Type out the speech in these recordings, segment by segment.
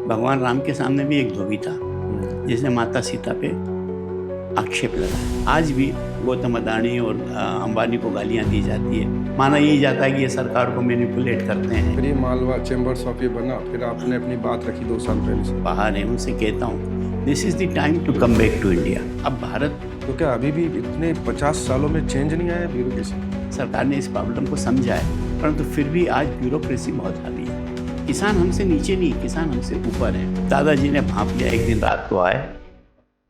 भगवान राम के सामने भी एक धोबी था जिसने माता सीता पे आक्षेप लगाया। आज भी गौतम अदानी और अंबानी को गालियां दी जाती है। माना यही जाता है कि ये सरकार को मैनिपुलेट करते हैं। फिर ये मालवा चैम्बर्स ऑफ ये बना, फिर आपने अपनी बात रखी 2 साल पहले से। बाहर है, उनसे कहता हूँ this is the time to come back to India. अब भारत तो क्या अभी भी इतने 50 सालों में चेंज नहीं आया ब्यूरोक्रेसी? सरकार ने इस प्रॉब्लम को समझा है, परंतु फिर भी आज ब्यूरोक्रेसी बहुत हावी है। किसान हमसे नीचे नहीं, किसान हमसे ऊपर है। दादाजी ने भाप लिया, एक दिन रात को आए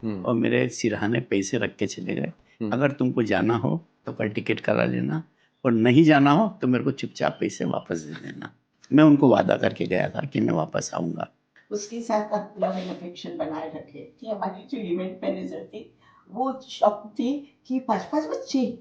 और मेरे सिरहाने पैसे रख के चले गए। अगर तुमको जाना हो तो कल टिकट करा लेना, और नहीं जाना हो तो मेरे को चुपचाप पैसे वापस दे देना। मैं उनको वादा करके गया था कि मैं वापस आऊँगा। उसके साथ आप लव एंड अफेक्शन बनाए रखे कि हमारी जो इवेंट मैनेजर थी वो शौक थी कि 5-5 बच्चे।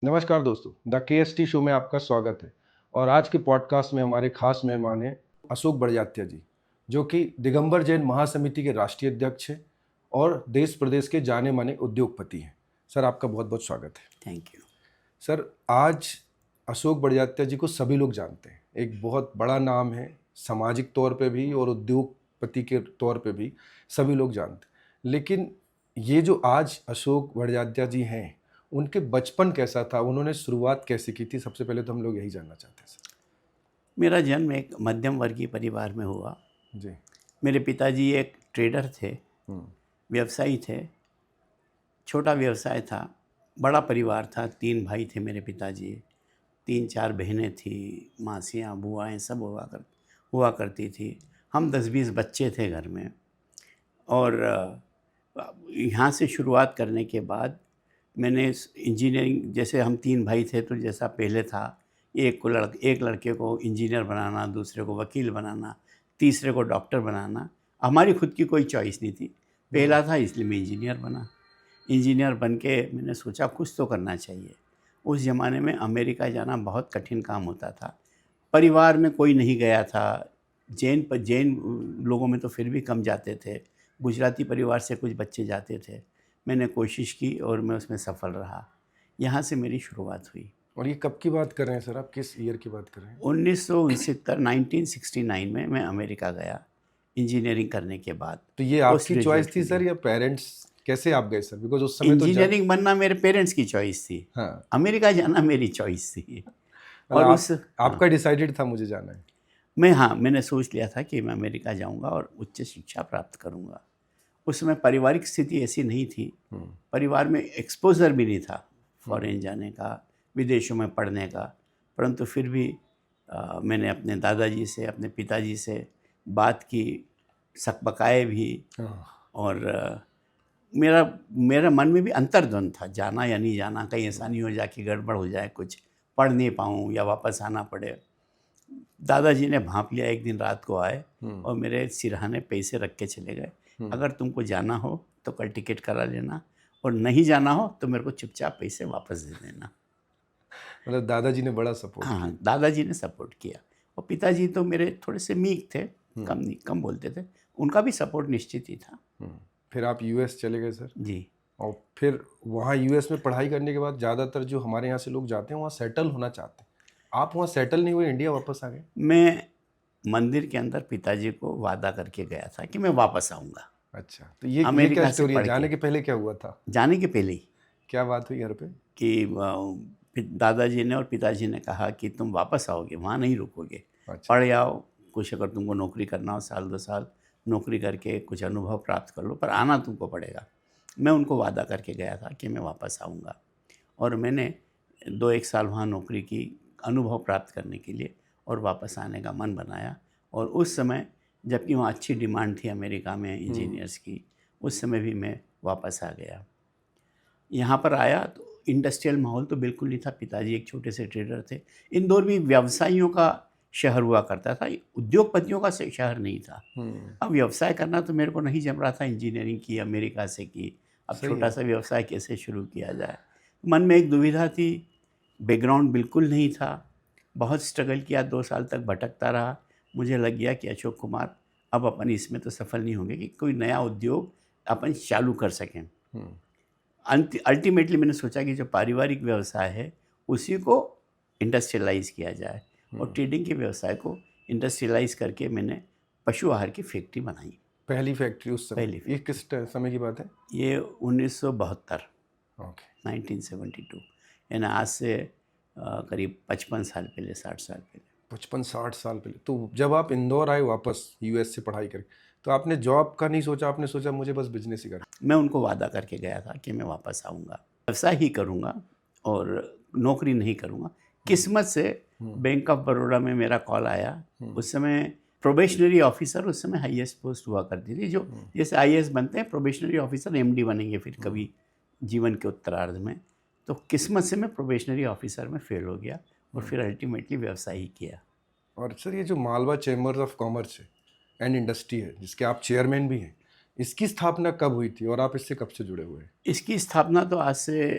नमस्कार दोस्तों, द KST शो में आपका स्वागत है। और आज के पॉडकास्ट में हमारे खास मेहमान हैं अशोक बड़जात्या जी, जो कि दिगंबर जैन महासमिति के राष्ट्रीय अध्यक्ष हैं और देश प्रदेश के जाने माने उद्योगपति हैं। सर, आपका बहुत बहुत स्वागत है। Thank you. सर, आज अशोक बड़जात्या जी को सभी लोग जानते हैं। एक बहुत बड़ा नाम है, सामाजिक तौर पे भी और उद्योगपति के तौर पे भी सभी लोग जानते हैं। लेकिन ये जो आज अशोक बड़जात्या जी हैं, उनके बचपन कैसा था, उन्होंने शुरुआत कैसे की थी, सबसे पहले तो हम लोग यही जानना चाहते हैं सर। मेरा जन्म एक मध्यम वर्गीय परिवार में हुआ जी। मेरे पिताजी एक ट्रेडर थे, व्यवसायी थे। छोटा व्यवसाय था, बड़ा परिवार था। 3 भाई थे मेरे पिताजी, 3-4 बहनें थी, मासियाँ बुआएँ सब हुआ करती थी। हम 10-20 बच्चे थे घर में। और यहाँ से शुरुआत करने के बाद मैंने इंजीनियरिंग, जैसे हम 3 भाई थे तो जैसा पहले था, एक लड़के को इंजीनियर बनाना, दूसरे को वकील बनाना, तीसरे को डॉक्टर बनाना। हमारी खुद की कोई चॉइस नहीं थी। पहला था इसलिए मैं इंजीनियर बना। इंजीनियर बन के मैंने सोचा कुछ तो करना चाहिए। उस ज़माने में अमेरिका जाना बहुत कठिन काम होता था। परिवार में कोई नहीं गया था। जैन लोगों में तो फिर भी कम जाते थे। गुजराती परिवार से कुछ बच्चे जाते थे। मैंने कोशिश की और मैं उसमें सफल रहा। यहाँ से मेरी शुरुआत हुई। और ये कब की बात कर रहे हैं सर, आप किस ईयर की बात कर रहे हैं? 1969 में मैं अमेरिका गया इंजीनियरिंग करने के बाद। तो ये आपकी चॉइस थी सर या पेरेंट्स, कैसे आप गए सर? बिकॉज उस समय तो इंजीनियरिंग बनना मेरे पेरेंट्स की चॉइस थी। हाँ, अमेरिका जाना मेरी चॉइस थी। और आपका डिसाइडेड था मुझे जाना है। मैंने सोच लिया था कि मैं अमेरिका जाऊंगा और उच्च शिक्षा प्राप्त करूंगा। उस समय पारिवारिक स्थिति ऐसी नहीं थी, परिवार में एक्सपोजर भी नहीं था फॉरेन जाने का, विदेशों में पढ़ने का। परंतु फिर भी मैंने अपने दादाजी से, अपने पिताजी से बात की, सकबकाए भी। और मेरा मन में भी अंतर्द्वंद था, जाना या नहीं जाना। कहीं ऐसा नहीं हो जाए कि गड़बड़ हो जाए, कुछ पढ़ नहीं पाऊँ या वापस आना पड़े। दादाजी ने भाप लिया, एक दिन रात को आए और मेरे सिरहाने पैसे रख के चले गए। अगर तुमको जाना हो तो कल टिकट करा लेना, और नहीं जाना हो तो मेरे को चुपचाप पैसे वापस दे देना। मतलब दादाजी ने बड़ा सपोर्ट हाँ, दादाजी ने सपोर्ट किया। और पिताजी तो मेरे थोड़े से मीक थे, कम बोलते थे। उनका भी सपोर्ट निश्चित ही था। फिर आप US चले गए सर? जी। और फिर वहाँ US में पढ़ाई करने के बाद ज़्यादातर जो हमारे यहाँ से लोग जाते हैं वहाँ सेटल होना चाहते हैं। आप वहाँ सेटल नहीं हुए, इंडिया वापस आ गए? मैं मंदिर के अंदर पिताजी को वादा करके गया था कि मैं वापस आऊँगा। अच्छा, तो ये क्या स्टोरी है? जाने के पहले क्या हुआ था? जाने के पहले ही क्या बात हुई घर पे? कि दादाजी ने और पिताजी ने कहा कि तुम वापस आओगे, वहाँ नहीं रुकोगे। अच्छा। पढ़ आओ, कुछ अगर तुमको नौकरी करना हो, 1-2 साल नौकरी करके कुछ अनुभव प्राप्त कर लो, पर आना तुमको पड़ेगा। मैं उनको वादा करके गया था कि मैं वापस आऊँगा। और मैंने 2-1 साल वहाँ नौकरी की, अनुभव प्राप्त करने के लिए, और वापस आने का मन बनाया। और उस समय जबकि वहाँ अच्छी डिमांड थी अमेरिका में इंजीनियर्स की, उस समय भी मैं वापस आ गया। यहाँ पर आया तो इंडस्ट्रियल माहौल तो बिल्कुल नहीं था। पिताजी एक छोटे से ट्रेडर थे। इंदौर भी व्यवसायियों का शहर हुआ करता था, उद्योगपतियों का शहर नहीं था। अब व्यवसाय करना तो मेरे को नहीं जम रहा था। इंजीनियरिंग की, अमेरिका से की, अब छोटा सा व्यवसाय कैसे शुरू किया जाए, मन में एक दुविधा थी। बैकग्राउंड बिल्कुल नहीं था। बहुत स्ट्रगल किया, 2 साल तक भटकता रहा। मुझे लग गया कि अशोक कुमार, अब अपन इसमें तो सफल नहीं होंगे कि कोई नया उद्योग अपन चालू कर सकें। अल्टीमेटली मैंने सोचा कि जो पारिवारिक व्यवसाय है उसी को इंडस्ट्रियलाइज किया जाए, और ट्रेडिंग के व्यवसाय को इंडस्ट्रियलाइज करके मैंने पशु आहार की फैक्ट्री बनाई। पहली फैक्ट्री उस समय, पहली ये किस समय की बात है? ये 1972, ओके, 1972, यानी आज से करीब 55 साल पहले, 60 साल पहले। 55-60 साल पहले। तो जब आप इंदौर आए वापस यूएस से पढ़ाई करके, तो आपने जॉब का नहीं सोचा, आपने सोचा मुझे बस बिजनेस ही करना? मैं उनको वादा करके गया था कि मैं वापस आऊँगा, व्यवसाय ही करूँगा और नौकरी नहीं करूँगा। किस्मत से बैंक ऑफ बड़ौदा में मेरा कॉल आया। उस समय प्रोबेशनरी ऑफिसर, उस समय हाईएस्ट पोस्ट हुआ करती थी, जो जैसे आईएएस बनते हैं प्रोबेशनरी ऑफिसर एमडी बनेंगे फिर कभी जीवन के उत्तरार्ध में। तो किस्मत से मैं प्रोबेशनरी ऑफिसर में फेल हो गया और फिर अल्टीमेटली व्यवसाय ही किया। और सर, ये जो मालवा चैम्बर्स ऑफ कॉमर्स है एंड इंडस्ट्री है, जिसके आप चेयरमैन भी हैं, इसकी स्थापना कब हुई थी और आप इससे कब से जुड़े हुए हैं? इसकी स्थापना तो आज से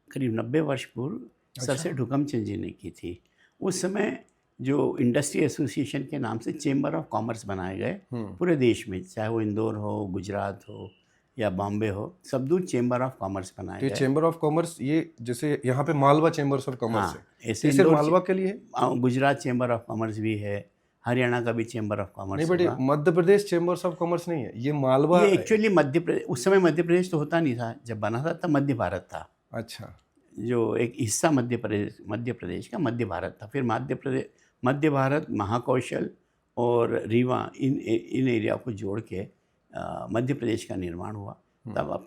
करीब 90 वर्ष पूर्व सर से ढुकमचंद जी ने की थी। उस समय जो इंडस्ट्री एसोसिएशन के नाम से चेंबर ऑफ कॉमर्स बनाए गए पूरे देश में, चाहे वो इंदौर हो, गुजरात हो या बॉम्बे हो, सब दूर चेंबर ऑफ कॉमर्स बनाए तो ये गए। चैम्बर ऑफ कॉमर्स, ये जैसे यहाँ पे मालवा चैम्बर्स ऑफ कॉमर्स हाँ, है, ऐसे ये सिर्फ इंदौर मालवा के लिए है? गुजरात चेंबर ऑफ कॉमर्स भी है, हरियाणा का भी चेंबर ऑफ नहीं, कॉमर्स बट ये होगा। Madhya Pradesh chambers of commerce नहीं है, ये मालवा ये है। एक्चुअली मध्य प्रदेश, उस समय मध्य प्रदेश तो होता नहीं था, जब बना था तब मध्य भारत था। अच्छा, जो एक हिस्सा मध्य प्रदेश का मध्य भारत था। फिर मध्य भारत, महाकौशल और रीवा, इन एरिया को जोड़ के मध्य प्रदेश का निर्माण हुआ।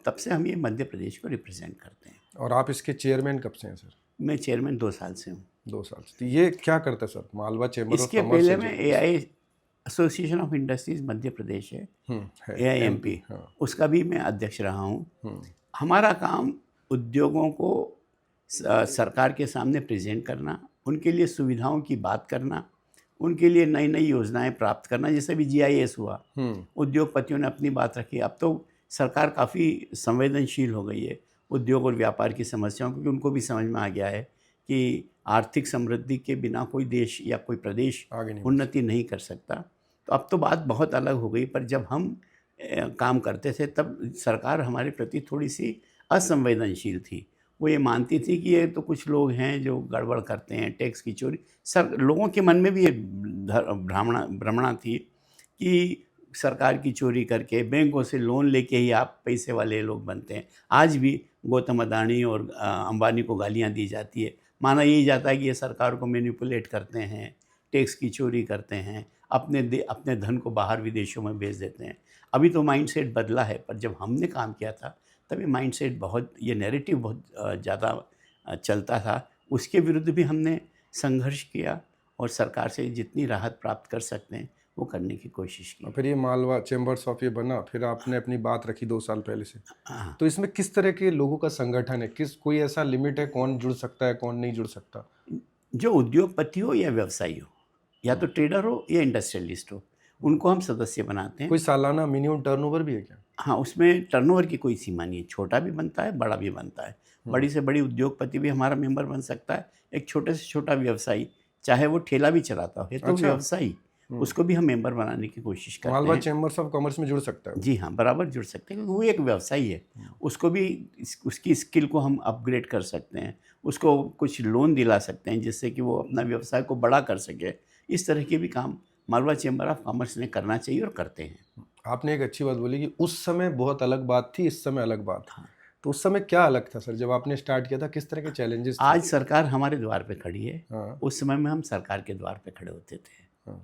तब से हम ये मध्य प्रदेश को रिप्रेजेंट करते हैं। और आप इसके चेयरमैन कब से हैं सर? मैं चेयरमैन 2 साल से हूँ। 2 साल से। तो ये क्या करता है सर, मालवा चैम्बर ऑफ इसके कॉमर्स? पहले मैं AI association of industries Madhya Pradesh है, AIMP, उसका भी मैं अध्यक्ष रहा हूँ। हमारा काम उद्योगों को सरकार के सामने प्रेजेंट करना, उनके लिए सुविधाओं की बात करना, उनके लिए नई नई योजनाएं प्राप्त करना। जैसे भी GIS हुआ, उद्योगपतियों ने अपनी बात रखी। अब तो सरकार काफ़ी संवेदनशील हो गई है उद्योग और व्यापार की समस्याओं, क्योंकि उनको भी समझ में आ गया है कि आर्थिक समृद्धि के बिना कोई देश या कोई प्रदेश उन्नति नहीं कर सकता। तो अब तो बात बहुत अलग हो गई, पर जब हम काम करते थे तब सरकार हमारे प्रति थोड़ी सी असंवेदनशील थी। वो ये मानती थी कि ये तो कुछ लोग हैं जो गड़बड़ करते हैं, टैक्स की चोरी। लोगों के मन में भी ये भ्रमणा थी कि सरकार की चोरी करके बैंकों से लोन लेके ही आप पैसे वाले लोग बनते हैं। आज भी गौतम अदानी और अंबानी को गालियां दी जाती है। माना यही जाता है कि ये सरकार को मैनिपुलेट करते हैं, टैक्स की चोरी करते हैं, अपने धन को बाहर विदेशों में भेज देते हैं। अभी तो माइंडसेट बदला है, पर जब हमने काम किया था तब ये माइंडसेट ये नैरेटिव बहुत ज़्यादा चलता था। उसके विरुद्ध भी हमने संघर्ष किया और सरकार से जितनी राहत प्राप्त कर सकते हैं वो करने की कोशिश की। फिर ये मालवा चैम्बर्स ऑफ ये बना, फिर आपने अपनी बात रखी 2 साल पहले से। हाँ, तो इसमें किस तरह के लोगों का संगठन है, कोई ऐसा लिमिट है कौन जुड़ सकता है, कौन नहीं जुड़ सकता? जो उद्योगपति हो या व्यवसायी हो, या तो ट्रेडर हो या इंडस्ट्रियलिस्ट हो, उनको हम सदस्य बनाते हैं। कोई सालाना मिनिमम टर्नओवर भी है क्या? हाँ, उसमें टर्नओवर की कोई सीमा नहीं है, छोटा भी बनता है, बड़ा भी बनता है। बड़ी से बड़ी उद्योगपति भी हमारा मेंबर बन सकता है। एक छोटे से छोटा व्यवसायी, चाहे वो ठेला भी चलाता हो, ये तो व्यवसायी, उसको भी हम मेंबर बनाने की कोशिश करते हैं। मालवा चैम्बर्स ऑफ कॉमर्स में जुड़ सकता है? जी हाँ, बराबर जुड़ सकते हैं, क्योंकि वो एक व्यवसायी है। उसको भी उसकी स्किल को हम अपग्रेड कर सकते हैं, उसको कुछ लोन दिला सकते हैं जिससे कि वो अपना व्यवसाय को बड़ा कर सके। इस तरह के भी काम मालवा चैम्बर ऑफ कॉमर्स ने करना चाहिए और करते हैं। आपने एक अच्छी बात बोली कि उस समय बहुत अलग बात थी, इस समय अलग बात। हाँ। तो उस समय क्या अलग था सर, जब आपने स्टार्ट किया था, किस तरह के चैलेंजेस थे? आज सरकार हमारे द्वार पे खड़ी है। हाँ। उस समय में हम सरकार के द्वार पे खड़े होते थे। हाँ।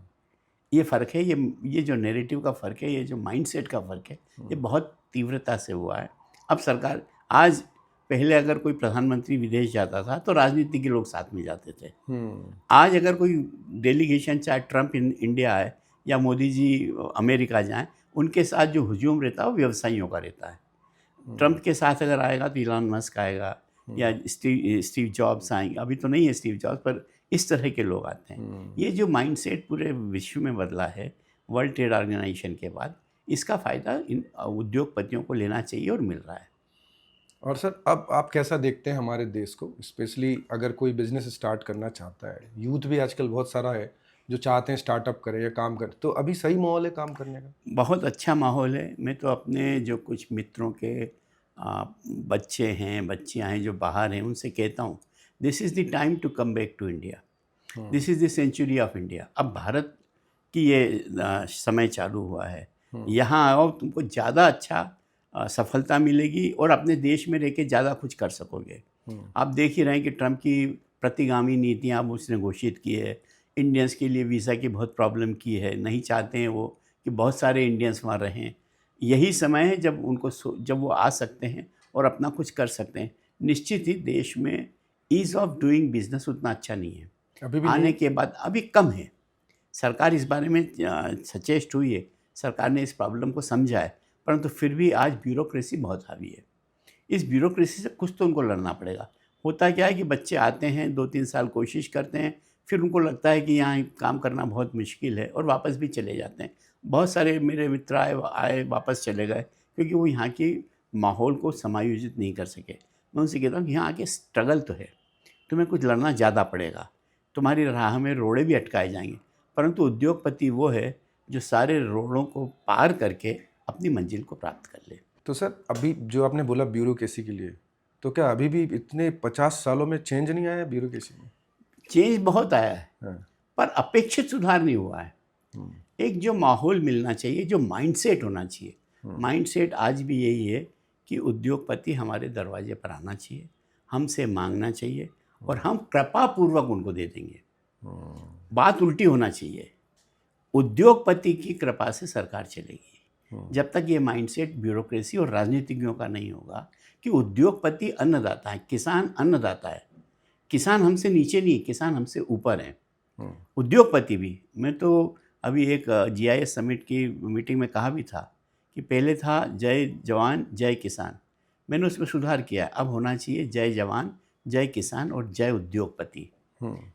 ये फ़र्क है, ये जो नैरेटिव का फ़र्क है, ये जो माइंडसेट का फ़र्क है, ये बहुत तीव्रता से हुआ है। अब सरकार, आज पहले अगर कोई प्रधानमंत्री विदेश जाता था तो राजनीति के लोग साथ में जाते थे। आज अगर कोई डेलीगेशन, चाहे ट्रंप इंडिया आए या मोदी जी अमेरिका जाएं, उनके साथ जो हुजूम रहता है वो व्यवसायियों का रहता है। ट्रंप के साथ अगर आएगा तो इलॉन मस्क आएगा या स्टीव जॉब्स आएंगे। अभी तो नहीं है स्टीव जॉब्स, पर इस तरह के लोग आते हैं। ये जो माइंडसेट पूरे विश्व में बदला है वर्ल्ड ट्रेड ऑर्गेनाइजेशन के बाद, इसका फ़ायदा इन उद्योगपतियों को लेना चाहिए और मिल रहा है। और सर, अब आप कैसा देखते हैं हमारे देश को, स्पेशली अगर कोई बिजनेस स्टार्ट करना चाहता है, यूथ भी आजकल बहुत सारा है जो चाहते हैं स्टार्टअप करें या काम करें, तो अभी सही माहौल है काम करने का? बहुत अच्छा माहौल है। मैं तो अपने जो कुछ मित्रों के बच्चे हैं, बच्चियां हैं जो बाहर हैं, उनसे कहता हूँ, this is the time to come back to India. This is the century of India. अब भारत की ये समय चालू हुआ है, यहाँ आओ, तुमको ज़्यादा अच्छा सफलता मिलेगी और अपने देश में रह के ज़्यादा कुछ कर सकोगे। आप देख ही रहे हैं कि ट्रंप की प्रतिगामी नीतियाँ अब उसने घोषित की है। इंडियंस के लिए वीज़ा की बहुत प्रॉब्लम की है, नहीं चाहते हैं वो कि बहुत सारे इंडियंस वहाँ रहें। यही समय है जब जब वो आ सकते हैं और अपना कुछ कर सकते हैं। निश्चित ही देश में ईज़ ऑफ डूइंग बिजनेस उतना अच्छा नहीं है अभी भी आने के बाद, अभी कम है। सरकार इस बारे में सचेष्ट हुई है, सरकार ने इस प्रॉब्लम को समझा है, परंतु फिर भी आज ब्यूरोक्रेसी बहुत हावी है। इस ब्यूरोक्रेसी से कुछ तो उनको लड़ना पड़ेगा। होता क्या है कि बच्चे आते हैं, 2-3 साल कोशिश करते हैं, फिर उनको लगता है कि यहाँ काम करना बहुत मुश्किल है और वापस भी चले जाते हैं। बहुत सारे मेरे मित्र आए वापस चले गए क्योंकि वो यहाँ की माहौल को समायोजित नहीं कर सके। मैं उनसे कहता हूँ कि यहाँ आके स्ट्रगल तो है, तुम्हें कुछ लड़ना ज़्यादा पड़ेगा, तुम्हारी राह में रोड़े भी अटकाए जाएंगे, परंतु उद्योगपति वो है जो सारे रोड़ों को पार करके अपनी मंजिल को प्राप्त कर ले। तो सर, अभी जो आपने बोला ब्यूरोक्रेसी के लिए, तो क्या अभी भी इतने 50 सालों में चेंज नहीं आया ब्यूरोक्रेसी में? चेंज बहुत आया है, हाँ। पर अपेक्षित सुधार नहीं हुआ है। एक जो माहौल मिलना चाहिए, जो माइंडसेट होना चाहिए, माइंडसेट आज भी यही है कि उद्योगपति हमारे दरवाजे पर आना चाहिए, हमसे मांगना चाहिए और हम कृपापूर्वक उनको दे देंगे। बात उल्टी होना चाहिए, उद्योगपति की कृपा से सरकार चलेगी। जब तक ये माइंडसेट ब्यूरोक्रेसी और राजनीतिज्ञों का नहीं होगा कि उद्योगपति अन्नदाता है, किसान अन्नदाता है, किसान हमसे नीचे नहीं, किसान हमसे ऊपर है, उद्योगपति भी। मैं तो अभी एक GIS समिट की मीटिंग में कहा भी था कि पहले था जय जवान जय किसान, मैंने उसमें सुधार किया, अब होना चाहिए जय जवान जय किसान और जय उद्योगपति।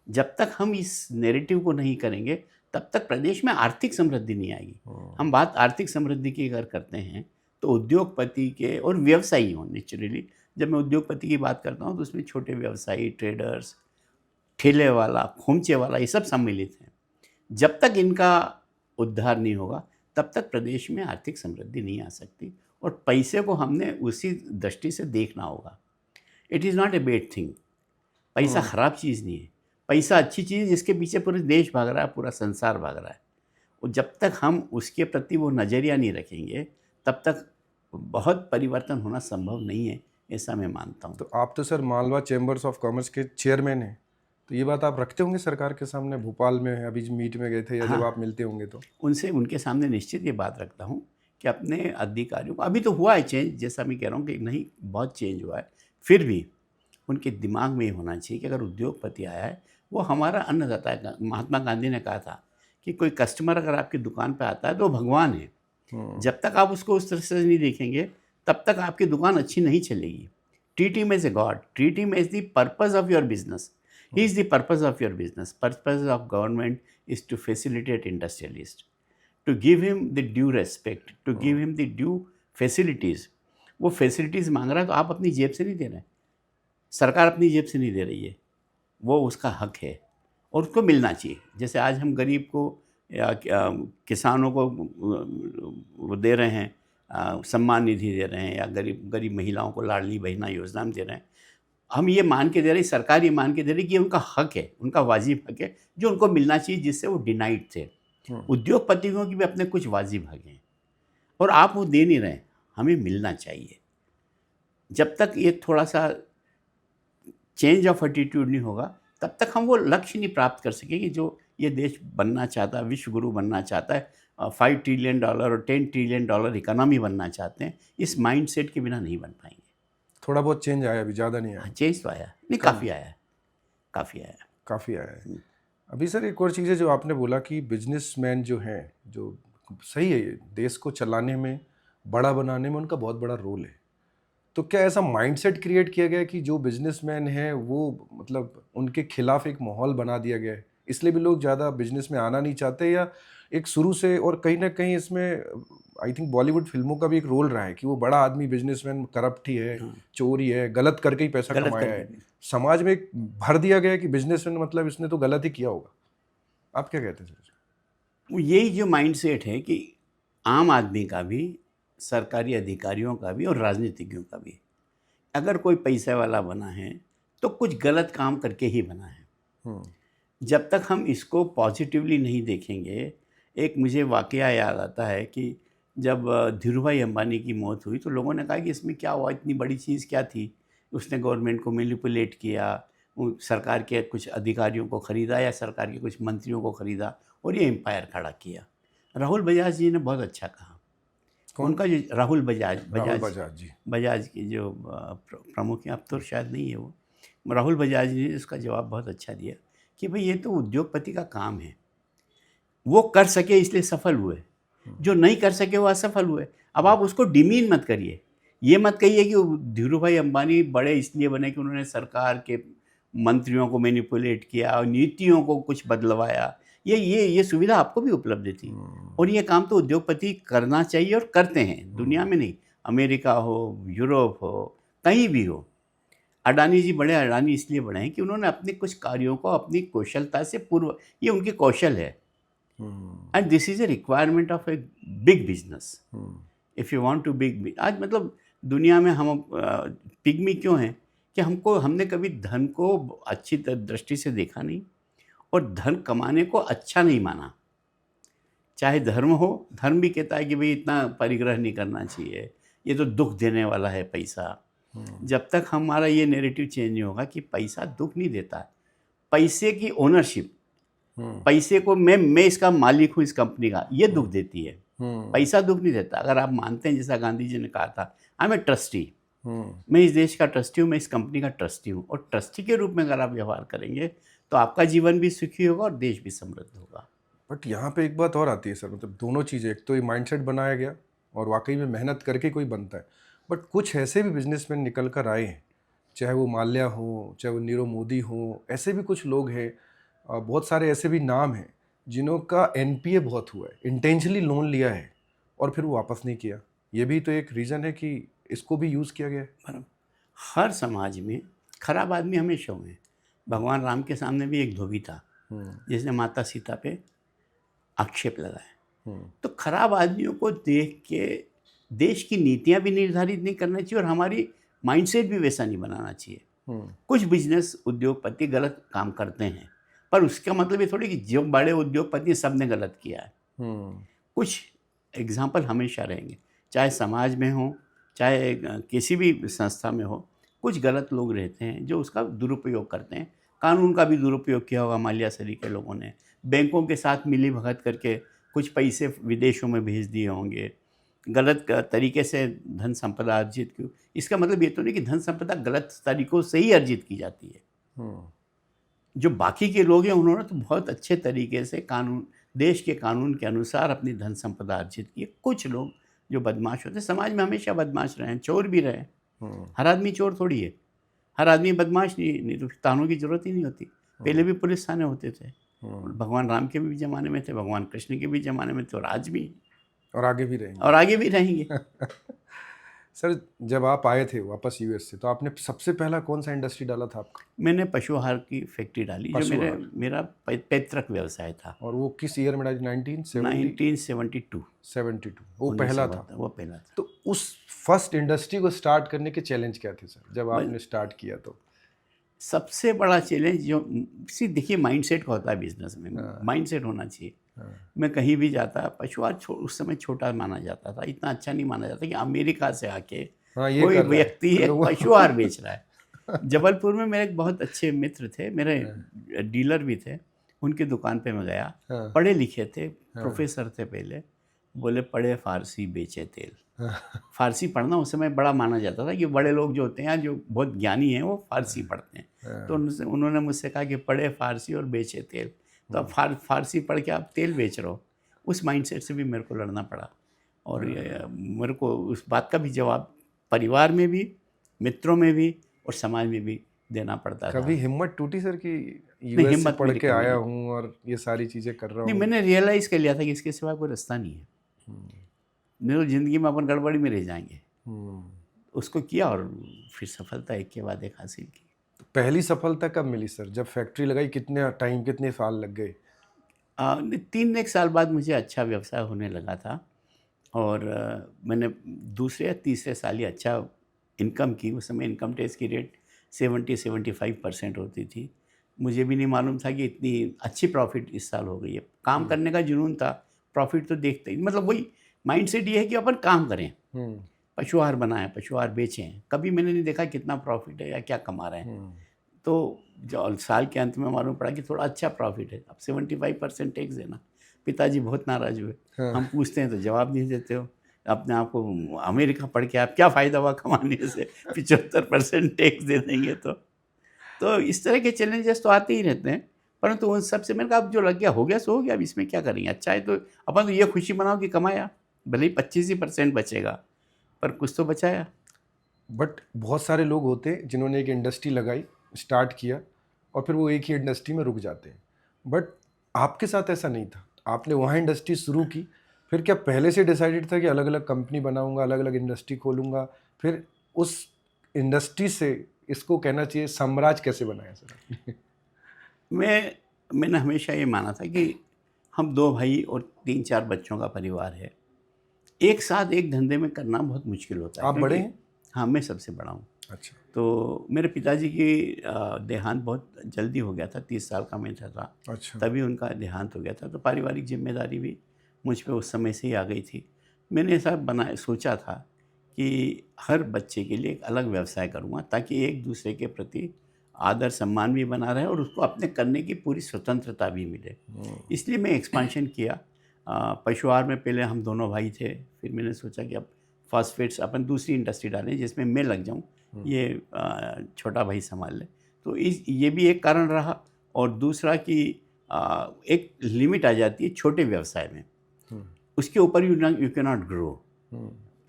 जब तक हम इस नैरेटिव को नहीं करेंगे तब तक प्रदेश में आर्थिक समृद्धि नहीं आएगी। हम बात आर्थिक समृद्धि की अगर करते हैं तो उद्योगपति के और व्यवसायी हों, नेचुरली जब मैं उद्योगपति की बात करता हूँ तो उसमें छोटे व्यवसायी, ट्रेडर्स, ठेले वाला, खोमचे वाला, ये सब सम्मिलित हैं। जब तक इनका उद्धार नहीं होगा तब तक प्रदेश में आर्थिक समृद्धि नहीं आ सकती और पैसे को हमने उसी दृष्टि से देखना होगा। It is not a bad thing, पैसा ख़राब चीज़ नहीं है, पैसा अच्छी चीज़ है जिसके पीछे पूरे देश भाग रहा है, पूरा संसार भाग रहा है। और जब तक हम उसके प्रति वो नज़रिया नहीं रखेंगे तब तक बहुत परिवर्तन होना संभव नहीं है, ऐसा मैं मानता हूँ। तो आप तो sir Malwa chambers of commerce के चेयरमैन हैं, तो ये बात आप रखते होंगे सरकार के सामने? भोपाल में अभी मीट में गए थे या जब आप मिलते होंगे तो उनके सामने निश्चित ये बात रखता हूँ कि अपने अधिकारियों को, अभी तो हुआ है चेंज, जैसा मैं कह रहा हूँ कि नहीं बहुत चेंज हुआ है, फिर भी उनके दिमाग में ये होना चाहिए कि अगर उद्योगपति आया है वो हमारा अन्नदाता है। महात्मा गांधी ने कहा था कि कोई कस्टमर अगर आपकी दुकान पर आता है तो भगवान है। जब तक आप उसको उस तरह से नहीं देखेंगे तब तक आपकी दुकान अच्छी नहीं चलेगी। Treat him as a god, treat him as the purpose of your business. He is the purpose of your business. Purpose of government is to facilitate industrialist, to give him the due respect, to give him the due facilities. वो facilities मांग रहा है तो आप अपनी जेब से नहीं दे रहे हैं, सरकार अपनी जेब से नहीं दे रही है, वो उसका हक है और उसको मिलना चाहिए। जैसे आज हम गरीब को या किसानों को वो दे रहे हैं, सम्मान निधि दे रहे हैं, या गरीब महिलाओं को लाडली बहना योजना में दे रहे हैं, हम ये मान के दे रहे, सरकार ये मान के दे रही कि उनका हक है, उनका वाजिब हक है जो उनको मिलना चाहिए, जिससे वो डिनाइड थे। उद्योगपतियों की भी अपने कुछ वाजिब हक हैं और आप वो दे नहीं रहे, हमें मिलना चाहिए। जब तक ये थोड़ा सा चेंज ऑफ एटीट्यूड नहीं होगा तब तक हम वो लक्ष्य नहीं प्राप्त कर सकेंगे जो ये देश बनना चाहता है, विश्व गुरु बनना चाहता है, $5 ट्रिलियन और $10 ट्रिलियन इकोनॉमी बनना चाहते हैं। इस माइंडसेट के बिना नहीं बन पाएंगे। थोड़ा बहुत चेंज आया, अभी ज़्यादा नहीं आया? चेंज तो आया नहीं, काफ़ी आया है, काफ़ी आया है। अभी सर एक और चीज़ है जो आपने बोला कि बिजनेसमैन जो हैं, जो सही है, देश को चलाने में, बड़ा बनाने में उनका बहुत बड़ा रोल है। तो क्या ऐसा माइंडसेट क्रिएट किया गया कि जो बिजनेसमैन है वो मतलब उनके खिलाफ एक माहौल बना दिया गया है, इसलिए भी लोग ज़्यादा बिजनेस में आना नहीं चाहते? या एक शुरू से, और कहीं ना कहीं इसमें आई थिंक बॉलीवुड फिल्मों का भी एक रोल रहा है कि वो बड़ा आदमी बिजनेसमैन करप्ट ही है, चोरी है, गलत करके ही पैसा कमाया है, समाज में एक भर दिया गया है कि बिजनेसमैन मतलब इसने तो गलत ही किया होगा। आप क्या कहते हैं सर? यही जो माइंडसेट है कि आम आदमी का भी, सरकारी अधिकारियों का भी और राजनीतिज्ञों का भी, अगर कोई पैसे वाला बना है तो कुछ गलत काम करके ही बना है। जब तक हम इसको पॉजिटिवली नहीं देखेंगे, एक मुझे वाक़या याद आता है कि जब धीरूभाई अंबानी की मौत हुई तो लोगों ने कहा कि इसमें क्या हुआ, इतनी बड़ी चीज़ क्या थी? उसने गवर्नमेंट को मैनिपुलेट किया, सरकार के कुछ अधिकारियों को ख़रीदा या सरकार के कुछ मंत्रियों को ख़रीदा और ये एम्पायर खड़ा किया। राहुल बजाज जी ने बहुत अच्छा कहा। कौन? उनका जो राहुल बजाज राहुल बजाज बजाज जी। बजाज की जो प्रमुख हैं, अब तो शायद नहीं है वो, राहुल बजाज ने उसका जवाब बहुत अच्छा दिया कि भाई ये तो उद्योगपति का काम है, वो कर सके इसलिए सफल हुए, जो नहीं कर सके वो असफल हुए। अब आप उसको डिमीन मत करिए, ये मत कहिए कि धीरूभाई अंबानी बड़े इसलिए बने कि उन्होंने सरकार के मंत्रियों को मैनिपुलेट किया और नीतियों को कुछ बदलवाया। ये सुविधा आपको भी उपलब्ध थी और ये काम तो उद्योगपति करना चाहिए और करते हैं, दुनिया में नहीं, अमेरिका हो, यूरोप हो, कहीं भी हो। अडानी जी बड़े अडानी इसलिए बड़े हैं कि उन्होंने अपने कुछ कार्यों को अपनी कौशलता से पूर्व, ये उनके कौशल है। And this is a requirement of a big business if you want to big. आज मतलब दुनिया में हम पिग्मी क्यों हैं कि हमने कभी धन को अच्छी दृष्टि से देखा नहीं और धन कमाने को अच्छा नहीं माना। चाहे धर्म हो, धर्म भी कहता है कि भाई इतना परिग्रह नहीं करना चाहिए, ये तो दुख देने वाला है पैसा। जब तक हमारा ये नैरेटिव चेंज नहीं होगा कि पैसा दुख नहीं देता है, पैसे की ओनरशिप, पैसे को मैं इसका मालिक हूँ इस कंपनी का, ये दुख देती है। पैसा दुख नहीं देता। अगर आप मानते हैं, जैसा गांधी जी ने कहा था, आई एम ए ट्रस्टी, मैं इस देश का ट्रस्टी हूँ, मैं इस कंपनी का ट्रस्टी हूँ, और ट्रस्टी के रूप में अगर आप व्यवहार करेंगे तो आपका जीवन भी सुखी होगा और देश भी समृद्ध होगा। बट यहाँ पे एक बात और आती है सर, मतलब दोनों चीज़ें, एक तो ये माइंडसेट बनाया गया और वाकई में मेहनत करके कोई बनता है, बट कुछ ऐसे भी बिजनेसमैन निकल कर आए हैं, चाहे वो माल्या हो, चाहे वो नीरव मोदी हो, ऐसे भी कुछ लोग हैं, बहुत सारे ऐसे भी नाम हैं जिन्हों का एनपीए बहुत हुआ है, इंटेंशनली लोन लिया है और फिर वो वापस नहीं किया। ये भी तो एक रीज़न है कि इसको भी यूज़ किया गया है। बराबर। हर समाज में खराब आदमी हमेशा हुए हैं। भगवान राम के सामने भी एक धोबी था जिसने माता सीता पे आक्षेप लगाया। तो खराब आदमियों को देख के देश की नीतियां भी निर्धारित नहीं करना चाहिए और हमारी माइंडसेट भी वैसा नहीं बनाना चाहिए। कुछ बिजनेस उद्योगपति गलत काम करते हैं, पर उसका मतलब ये थोड़ी कि जो बड़े उद्योगपति सब ने गलत किया है। कुछ एग्जाम्पल हमेशा रहेंगे, चाहे समाज में हो, चाहे किसी भी संस्था में हो, कुछ गलत लोग रहते हैं जो उसका दुरुपयोग करते हैं। कानून का भी दुरुपयोग किया होगा माल्या सरी के लोगों ने, बैंकों के साथ मिली भगत करके कुछ पैसे विदेशों में भेज दिए होंगे, गलत तरीके से धन संपदा अर्जित की। इसका मतलब ये तो नहीं कि धन संपदा गलत तरीक़ों से ही अर्जित की जाती है। जो बाकी के लोग हैं उन्होंने तो बहुत अच्छे तरीके से कानून, देश के कानून के अनुसार अपनी धन संपदा अर्जित की है। कुछ लोग जो बदमाश होते हैं, समाज में हमेशा बदमाश रहे हैं, चोर भी रहे। हर आदमी चोर थोड़ी है, हर आदमी बदमाश नहीं तो थानों की जरूरत ही नहीं होती। पहले भी पुलिस थाने होते थे, भगवान राम के भी ज़माने में थे, भगवान कृष्ण के भी ज़माने में थे, और आज भी और आगे भी रहेंगे। सर, जब आप आए थे वापस यूएस से, तो आपने सबसे पहला कौन सा इंडस्ट्री डाला था आपका? मैंने पशु आहार की फैक्ट्री डाली, जो मेरा पैतृक व्यवसाय था। और वो किस ईयर में डाली? 1972। 72 वो पहला था। वो पहला था। तो उस फर्स्ट इंडस्ट्री को स्टार्ट करने के चैलेंज क्या थे सर, जब आपने स्टार्ट किया? तो सबसे बड़ा चैलेंज जो देखिए माइंडसेट का होता है बिजनेस में, माइंडसेट होना चाहिए। मैं कहीं भी जाता, पशु आहार उस समय छोटा माना जाता था, इतना अच्छा नहीं माना जाता कि अमेरिका से आके कोई व्यक्ति पशु आहार बेच रहा है। जबलपुर में मेरे एक बहुत अच्छे मित्र थे, मेरे डीलर भी थे, उनकी दुकान पे मैं गया, पढ़े लिखे थे, प्रोफेसर थे पहले, बोले पढ़े फारसी बेचे तेल। फारसी पढ़ना उस समय बड़ा माना जाता था कि बड़े लोग जो होते हैं, जो बहुत ज्ञानी हैं, वो फारसी पढ़ते हैं। तो उन्होंने मुझसे कहा कि पढ़े फारसी और बेचे तेल। तो अब फारसी पढ़ के आप तेल बेच रहे हो। उस माइंडसेट से भी मेरे को लड़ना पड़ा, और मेरे को उस बात का भी जवाब परिवार में भी, मित्रों में भी और समाज में भी देना पड़ता था। कभी हिम्मत टूटी सर कि यूएस से पढ़ के आया हूँ और ये सारी चीज़ें कर रहा हूँ? नहीं, मैंने रियलाइज़ कर लिया था कि इसके सिवा कोई रास्ता नहीं है, मेरी ज़िंदगी में अपन गड़बड़ी में रह जाएंगे। उसको किया और फिर सफलता एक के बाद एक हासिल की। तो पहली सफलता कब मिली सर, जब फैक्ट्री लगाई? कितने साल लग गए? 3 साल बाद मुझे अच्छा व्यवसाय होने लगा था, और मैंने दूसरे या तीसरे साल ही अच्छा इनकम की। उस समय इनकम टैक्स की रेट 70-75% होती थी। मुझे भी नहीं मालूम था कि इतनी अच्छी प्रॉफिट इस साल हो गई है। काम करने का जुनून था, प्रॉफिट तो देखते ही, मतलब वही माइंडसेट ये है कि अपन काम करें, पशु आहार बनाएं, पशु आहार बेचें। कभी मैंने नहीं देखा कितना प्रॉफिट है या क्या कमा रहे हैं। तो जो साल के अंत में मालूम पड़ा कि थोड़ा अच्छा प्रॉफिट है। अब 75% टैक्स देना, पिताजी बहुत नाराज हुए। हाँ। हम पूछते हैं तो जवाब नहीं देते हो, अपने आप को अमेरिका पढ़ के आप क्या फ़ायदा हुआ कमाने से, 75% टैक्स दे देंगे तो इस तरह के चैलेंजेस तो आते ही रहते हैं। परंतु उन सब से मैंने कहा अब जो लग गया हो गया सो हो गया, अब इसमें क्या करेंगे। अच्छा है तो अपन तो ये खुशी मनाओ कि कमाया, भले ही 25% बचेगा पर कुछ तो बचाया। बट बहुत सारे लोग होते हैं जिन्होंने एक इंडस्ट्री लगाई, स्टार्ट किया और फिर वो एक ही इंडस्ट्री में रुक जाते हैं। बट आपके साथ ऐसा नहीं था, आपने वहाँ इंडस्ट्री शुरू की, फिर क्या पहले से डिसाइडेड था कि अलग अलग कंपनी बनाऊंगा, अलग अलग इंडस्ट्री खोलूंगा, फिर उस इंडस्ट्री से इसको कहना चाहिए साम्राज्य कैसे बनाया सर? मैंने हमेशा ये माना था कि हम 2 भाई और 3-4 बच्चों का परिवार है, एक साथ एक धंधे में करना बहुत मुश्किल होता है। आप बड़े क्योंकि- हैं? हाँ, मैं सबसे बड़ा हूँ। अच्छा। तो मेरे पिताजी की देहांत बहुत जल्दी हो गया था, 30 साल का मैं था अच्छा। तभी उनका देहांत हो गया था। तो पारिवारिक जिम्मेदारी भी मुझ पे उस समय से ही आ गई थी। मैंने ऐसा सोचा था कि हर बच्चे के लिए एक अलग व्यवसाय करूँगा ताकि एक दूसरे के प्रति आदर सम्मान भी बना रहे और उसको अपने करने की पूरी स्वतंत्रता भी मिले। इसलिए मैं एक्सपांशन किया। पशु आहार में पहले हम दोनों भाई थे, फिर मैंने सोचा कि अब फॉस्फेट्स अपन दूसरी इंडस्ट्री डालें जिसमें मैं लग जाऊं, ये छोटा भाई संभाल ले। तो ये भी एक कारण रहा। और दूसरा कि एक लिमिट आ जाती है छोटे व्यवसाय में, उसके ऊपर यू कैन नॉट ग्रो।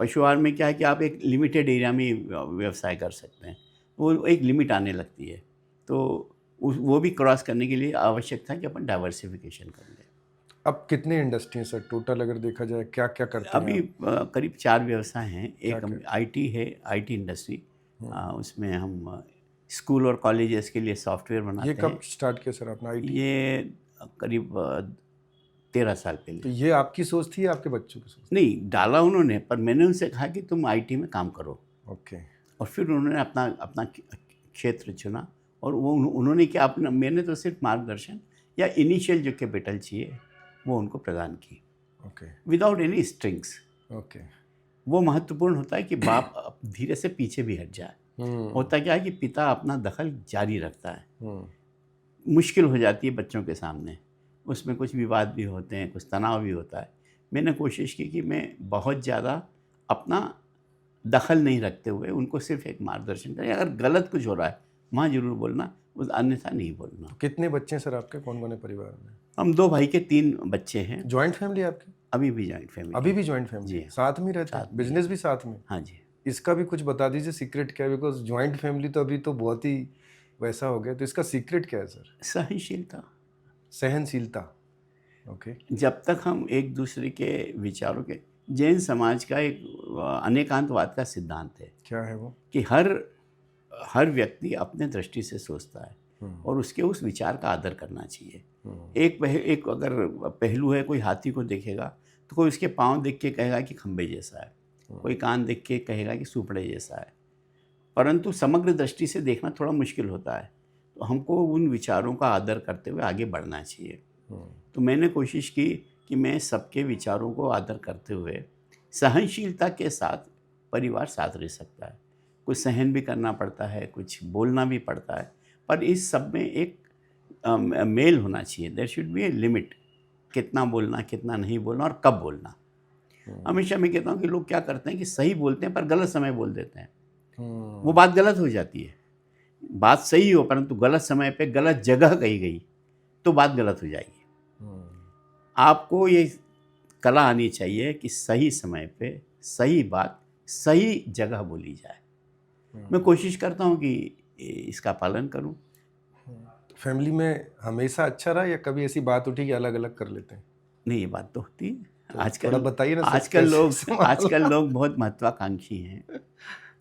पशु आहार में क्या है कि आप एक लिमिटेड एरिया में व्यवसाय कर सकते हैं, वो एक लिमिट आने लगती है। तो वो भी क्रॉस करने के लिए आवश्यक था कि अपन डाइवर्सिफिकेशन कर लें। अब कितने इंडस्ट्री हैं सर टोटल, अगर देखा जाए क्या क्या करते हैं अभी आप? करीब 4 व्यवसाय हैं। एक क्या? आईटी है, आईटी इंडस्ट्री, उसमें हम स्कूल और कॉलेजेस के लिए सॉफ्टवेयर बनाते ये हैं। कब स्टार्ट किया सर आपने आईटी? ये करीब 13 साल तो पहले। ये आपकी सोच थी या आपके बच्चों की सोच? नहीं, डाला उन्होंने, पर मैंने उनसे कहा कि तुम आईटी में काम करो। ओके। और फिर उन्होंने अपना अपना क्षेत्र चुना और वो उन्होंने क्या, अपना, मैंने तो सिर्फ मार्गदर्शन या इनिशियल जो कैपिटल चाहिए वो उनको प्रदान की, okay. Without any strings. Okay. वो महत्वपूर्ण होता है कि बाप धीरे से पीछे भी हट जाए। होता क्या है कि पिता अपना दखल जारी रखता है, मुश्किल हो जाती है बच्चों के सामने, उसमें कुछ विवाद भी होते हैं, कुछ तनाव भी होता है। मैंने कोशिश की कि मैं बहुत ज़्यादा अपना दखल नहीं रखते हुए उनको सिर्फ एक मार्गदर्शन करें। अगर गलत कुछ हो रहा है वहाँ ज़रूर बोलना, उस अन्यथा नहीं बोलना। कितने बच्चे हैं सर आपके, कौन कौन है परिवार में? हम 2 भाई के 3 बच्चे हैं। जॉइंट फैमिली आपकी? अभी भी जॉइंट फैमिली। अभी भी जॉइंट फैमिली जी। है? साथ में रहते साथ हैं, में। बिजनेस भी साथ में? हाँ जी। इसका भी कुछ बता दीजिए सीक्रेट क्या है, बिकॉज जॉइंट फैमिली तो अभी तो बहुत ही वैसा हो गया, तो इसका सीक्रेट क्या है सर? सहनशीलता। सहनशीलता। ओके। जब तक हम एक दूसरे के विचारों के, जैन समाज का एक अनेकांतवाद का सिद्धांत है क्या है वो? कि हर व्यक्ति अपने दृष्टि से सोचता है और उसके उस विचार का आदर करना चाहिए। एक अगर पहलू है, कोई हाथी को देखेगा तो कोई उसके पाँव देख के कहेगा कि खंबे जैसा है, कोई कान देख के कहेगा कि सुपड़े जैसा है, परंतु समग्र दृष्टि से देखना थोड़ा मुश्किल होता है। तो हमको उन विचारों का आदर करते हुए आगे बढ़ना चाहिए। तो मैंने कोशिश की कि मैं सबके विचारों को आदर करते हुए सहनशीलता के साथ परिवार साथ रह सकता है। कुछ सहन भी करना पड़ता है, कुछ बोलना भी पड़ता है, पर इस सब में एक मेल होना चाहिए। There should be a limit, कितना बोलना, कितना नहीं बोलना और कब बोलना। हमेशा मैं कहता हूँ कि लोग क्या करते हैं कि सही बोलते हैं पर गलत समय बोल देते हैं, वो बात गलत हो जाती है। बात सही हो परंतु गलत समय पे गलत जगह कही गई तो बात गलत हो जाएगी। आपको ये कला आनी चाहिए कि सही समय पे सही बात सही जगह बोली जाए। मैं कोशिश करता हूँ कि इसका पालन करूँ। फैमिली में हमेशा अच्छा रहा या कभी ऐसी बात उठी कि अलग अलग कर लेते हैं? नहीं, ये बात तो होती है। थोड़ा आजकल बताइए ना सर, आजकल लोग बहुत महत्वाकांक्षी हैं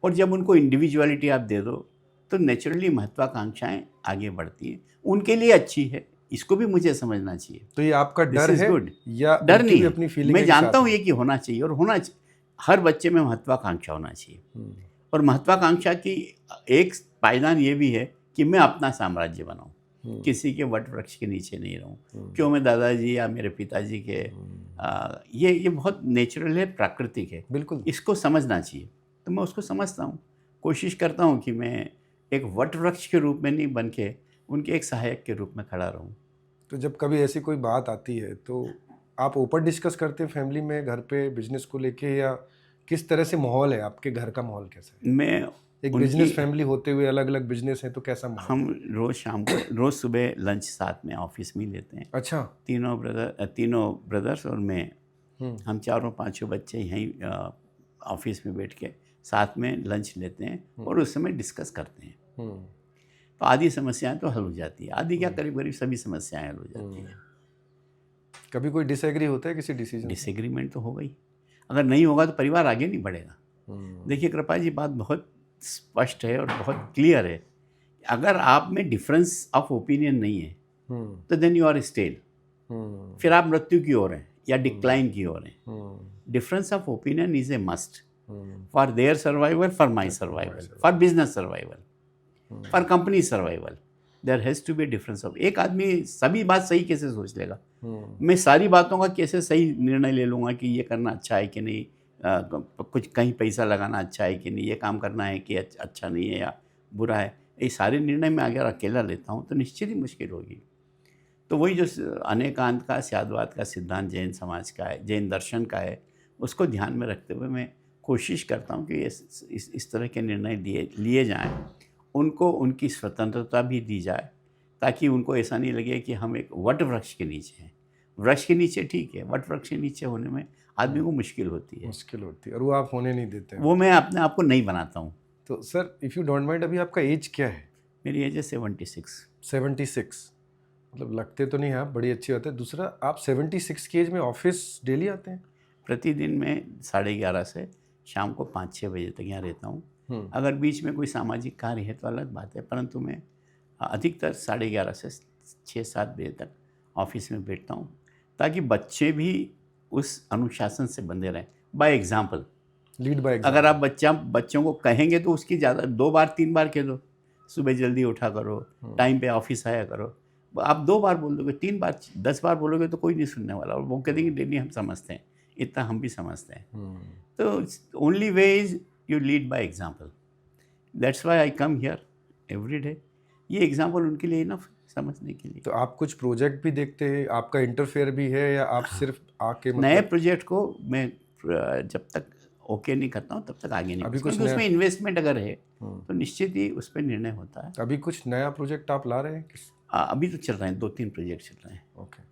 और जब उनको इंडिविजुअलिटी आप दे दो तो नेचुरली महत्वाकांक्षाएं आगे बढ़ती हैं, उनके लिए अच्छी है, इसको भी मुझे समझना चाहिए। तो ये आपका This डर is है good. या डर उनकी नहीं भी है, अपनी फीलिंग मैं जानता हूँ ये कि होना चाहिए और होना चाहिए। हर बच्चे में महत्वाकांक्षा होना चाहिए और महत्वाकांक्षा की एक पायदान ये भी है कि मैं अपना साम्राज्य बनाऊँ। किसी के वट वृक्ष के नीचे नहीं रहूं। क्यों मैं दादाजी या मेरे पिताजी के ये बहुत नेचुरल है, प्राकृतिक है, बिल्कुल। इसको समझना चाहिए। तो मैं उसको समझता हूँ, कोशिश करता हूँ कि मैं एक वट वृक्ष के रूप में नहीं बन के उनके एक सहायक के रूप में खड़ा रहूँ। तो जब कभी ऐसी कोई बात आती है तो आप ओपन डिस्कस करते हैं फैमिली में, घर पे बिजनेस को लेके, या किस तरह से माहौल है आपके घर का? माहौल कैसा है? मैं एक बिजनेस फैमिली होते हुए अलग अलग बिजनेस है तो कैसा माहौल? हम रोज़ शाम को रोज़ सुबह लंच साथ में ऑफिस में ही लेते हैं। अच्छा। तीनों ब्रदर्स और मैं, हम चारों पांचों बच्चे यहीं ऑफिस में बैठ के साथ में लंच लेते हैं और उस समय डिस्कस करते हैं। तो आधी समस्याएं तो हल हो जाती है, आधी क्या करीब करीब सभी समस्याएं हल हो जाती हैं। कभी कोई डिसएग्री होता है किसी डिसीजन? डिसएग्रीमेंट तो हो गई, अगर नहीं होगा तो परिवार आगे नहीं बढ़ेगा। देखिए कृपा जी, बात बहुत स्पष्ट है और बहुत क्लियर है। अगर आप में डिफरेंस ऑफ ओपिनियन नहीं है तो देन यू आर स्टेल, फिर आप मृत्यु की ओर हैं या डिक्लाइन की ओर हैं। Difference of opinion is a must for their survival, for my survival, for business survival, for company survival. There has to be difference of. एक आदमी सभी बात सही कैसे सोच लेगा? मैं सारी बातों का कैसे सही निर्णय ले लूँगा कि ये करना अच्छा है कि नहीं, कुछ कहीं पैसा लगाना अच्छा है कि नहीं, ये काम करना है कि अच्छा नहीं है या बुरा है, ये सारे निर्णय मैं अगर अकेला लेता हूँ तो निश्चित ही मुश्किल होगी। तो वही जो अनेकांत का, स्याद्वाद का सिद्धांत जैन समाज का है, जैन दर्शन का है, उसको ध्यान में रखते हुए मैं कोशिश करता हूँ कि इस तरह के निर्णय लिए जाएँ, उनको उनकी स्वतंत्रता भी दी जाए, ताकि उनको ऐसा नहीं लगे कि हम एक वट वृक्ष के नीचे हैं। वृक्ष के नीचे ठीक है, वट वृक्ष के नीचे होने में आदमी को मुश्किल होती है, और वो आप होने नहीं देते हैं। वो मैं अपने आप को नहीं बनाता हूँ। तो sir, if you don't mind, अभी आपका एज क्या है? मेरी एज है 76। 76, मतलब लगते तो नहीं हैं आप, बड़ी अच्छी बात है। दूसरा, आप 76 की एज में ऑफिस डेली आते हैं? प्रतिदिन मैं 11:30 से शाम को 5-6 बजे तक यहाँ रहता हूँ। अगर बीच में कोई सामाजिक कार्य है तो अलग बात है, परंतु मैं अधिकतर 11:30 से 6-7 बजे तक ऑफिस में बैठता हूँ, ताकि बच्चे भी उस अनुशासन से बंधे रहें। By example, lead by example. अगर आप बच्चों को कहेंगे तो उसकी ज़्यादा 2 बार 3 बार कह दो, सुबह जल्दी उठा करो, टाइम पे ऑफिस आया करो। आप 2 बार बोल दोगे, 3 बार 10 बार बोलोगे तो कोई नहीं सुनने वाला, और वो कह देंगे डेली हम समझते हैं, इतना हम भी समझते हैं। तो only way is you lead by example. That's why I come here every day. ये एग्जाम्पल उनके लिए इनफ समझने के लिए। तो आप कुछ प्रोजेक्ट भी देखते हैं, आपका इंटरफेयर भी है, या आप सिर्फ आके नए प्रोजेक्ट को मैं जब तक ओके नहीं करता हूँ तब तक आगे नहीं, अभी क्योंकि उसमें इन्वेस्टमेंट अगर है तो निश्चित ही उस पर निर्णय होता है। अभी कुछ नया प्रोजेक्ट आप ला रहे हैं? अभी तो चल रहे हैं, 2-3 प्रोजेक्ट चल रहे हैं। ओके।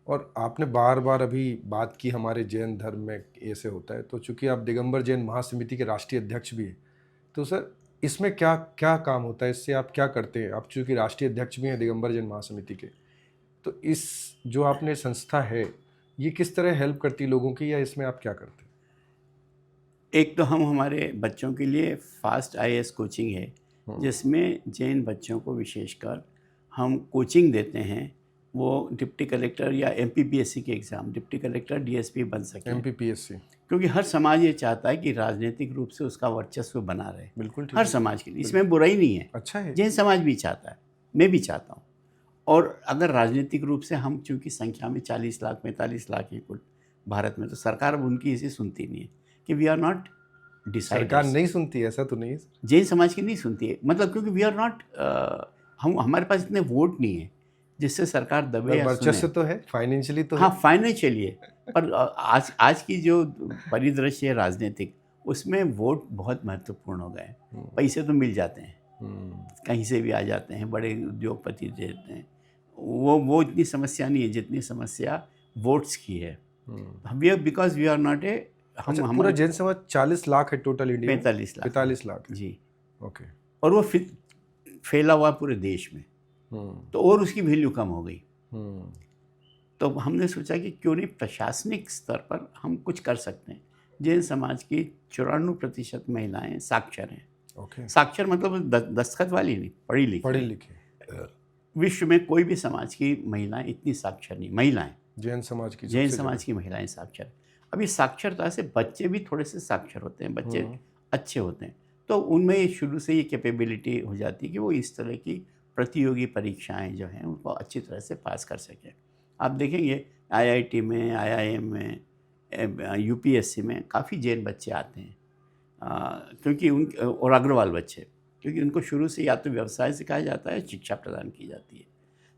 और आपने बार बार अभी बात की हमारे जैन धर्म में ऐसे होता है, तो चूंकि आप दिगंबर जैन महासमिति के राष्ट्रीय अध्यक्ष भी हैं, तो सर इसमें क्या क्या काम होता है, इससे आप क्या करते हैं? आप चूंकि राष्ट्रीय अध्यक्ष भी हैं दिगंबर जैन महासमिति के, तो इस जो आपने संस्था है ये किस तरह हेल्प करती है लोगों की, या इसमें आप क्या करते हैं? एक तो हम हमारे बच्चों के लिए फास्ट IAS कोचिंग है, जिसमें जैन बच्चों को विशेषकर हम कोचिंग देते हैं, वो डिप्टी कलेक्टर या MPPSC के एग्ज़ाम, डिप्टी कलेक्टर DSP बन सके। MPPSC, क्योंकि हर समाज ये चाहता है कि राजनीतिक रूप से उसका वर्चस्व बना रहे। बिल्कुल ठीक हर है। समाज के लिए, इसमें बुराई नहीं है। अच्छा है। जैन समाज भी चाहता है, मैं भी चाहता हूँ। और अगर राजनीतिक रूप से हम, चूँकि संख्या में 40 लाख 45 लाख है कुल भारत में, तो सरकार अब उनकी इसे सुनती नहीं है कि वी आर नॉट डिसाइडर्स। सरकार नहीं सुनती, ऐसा तो नहीं है? जैन समाज की नहीं सुनती है, मतलब क्योंकि वी आर नॉट, हमारे पास इतने वोट नहीं है जिससे सरकार दबे या वर्चस्व सुने। तो है, फाइनेंशियली तो हाँ, है। फाइनेंशियली है, पर आज की जो परिदृश्य है राजनीतिक, उसमें वोट बहुत महत्वपूर्ण हो गए। पैसे तो मिल जाते हैं, कहीं से भी आ जाते हैं, बड़े उद्योगपति देते हैं, वो इतनी समस्या नहीं है जितनी समस्या वोट्स की है। Because we are not a, अच्छा, पूरा जैन समाज 40 लाख है टोटल इंडिया में? 45 लाख है। जी। ओके। और वो फैला हुआ पूरे देश में, तो और उसकी वैल्यू कम हो गई। तो हमने सोचा कि क्यों नहीं प्रशासनिक स्तर पर हम कुछ कर सकते हैं। जैन समाज की 94% महिलाएं साक्षर हैं। ओके। साक्षर मतलब दस्तखत वाली नहीं, पढ़ी लिखी। विश्व में कोई भी समाज की महिलाएं इतनी साक्षर नहीं। महिलाएं जैन समाज की महिलाएं साक्षर। अभी साक्षरता से बच्चे भी थोड़े से साक्षर होते हैं, बच्चे अच्छे होते हैं, तो उनमें शुरू से ये कैपेबिलिटी हो जाती है कि वो इस तरह की प्रतियोगी परीक्षाएं जो हैं उनको अच्छी तरह से पास कर सकें। आप देखेंगे आईआईटी में, आईआईएम में, यूपीएससी में काफ़ी जैन बच्चे आते हैं, क्योंकि और अग्रवाल बच्चे, क्योंकि उनको शुरू से या तो व्यवसाय सिखाया जाता है, शिक्षा प्रदान की जाती है।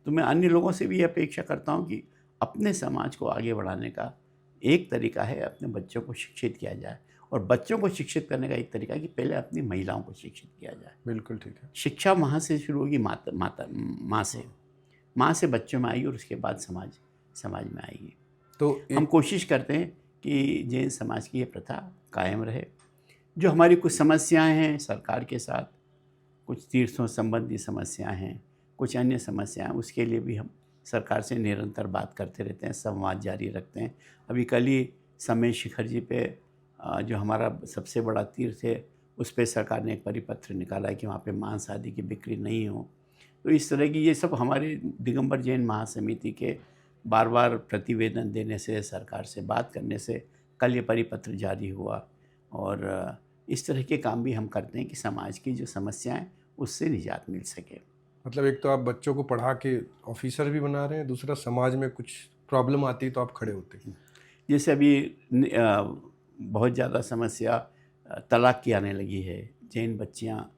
तो मैं अन्य लोगों से भी अपेक्षा करता हूँ कि अपने समाज को आगे बढ़ाने का एक तरीका है अपने बच्चों को शिक्षित किया जाए, और बच्चों को शिक्षित करने का एक तरीका है कि पहले अपनी महिलाओं को शिक्षित किया जाए। बिल्कुल ठीक है। शिक्षा वहाँ से शुरू होगी, माँ से बच्चों में आएगी और उसके बाद समाज में आएगी। तो हम कोशिश करते हैं कि जैन समाज की ये प्रथा कायम रहे। जो हमारी कुछ समस्याएं हैं सरकार के साथ, कुछ तीर्थों संबंधी समस्याएं हैं, कुछ अन्य समस्याएं, उसके लिए भी हम सरकार से निरंतर बात करते रहते हैं, संवाद जारी रखते हैं। अभी कल ही समय शिखर जी पे जो हमारा सबसे बड़ा तीर्थ है, उस पर सरकार ने एक परिपत्र निकाला है कि वहाँ पे मांस आदि की बिक्री नहीं हो। तो इस तरह की ये सब हमारे दिगंबर जैन महासमिति के बार बार प्रतिवेदन देने से, सरकार से बात करने से कल ये परिपत्र जारी हुआ। और इस तरह के काम भी हम करते हैं कि समाज की जो समस्याएं उससे निजात मिल सके। मतलब एक तो आप बच्चों को पढ़ा के ऑफिसर भी बना रहे हैं, दूसरा समाज में कुछ प्रॉब्लम आती है तो आप खड़े होते हैं। जैसे अभी बहुत ज़्यादा समस्या तलाक की आने लगी है। जैन बच्चियाँ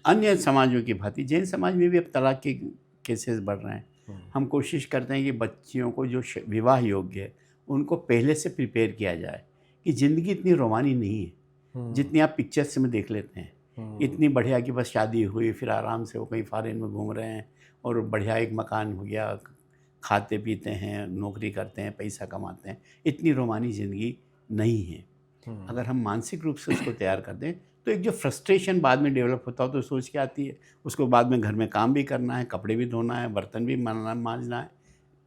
अन्य समाजों की भांति जैन समाज में भी अब तलाक के केसेस बढ़ रहे हैं। हम कोशिश करते हैं कि बच्चियों को जो विवाह योग्य है उनको पहले से प्रिपेयर किया जाए कि ज़िंदगी इतनी रोमानी नहीं है जितनी आप पिक्चर्स में देख लेते हैं। इतनी बढ़िया कि बस शादी हुई फिर आराम से वो कहीं फॉरेन में घूम रहे हैं और बढ़िया एक मकान हो गया, खाते पीते हैं, नौकरी करते हैं, पैसा कमाते हैं। इतनी रोमानी ज़िंदगी नहीं है। अगर हम मानसिक रूप से उसको तैयार कर दें तो एक जो फ्रस्ट्रेशन बाद में डेवलप होता हो तो सोच के आती है, उसको बाद में घर में काम भी करना है, कपड़े भी धोना है, बर्तन भी मांजना है,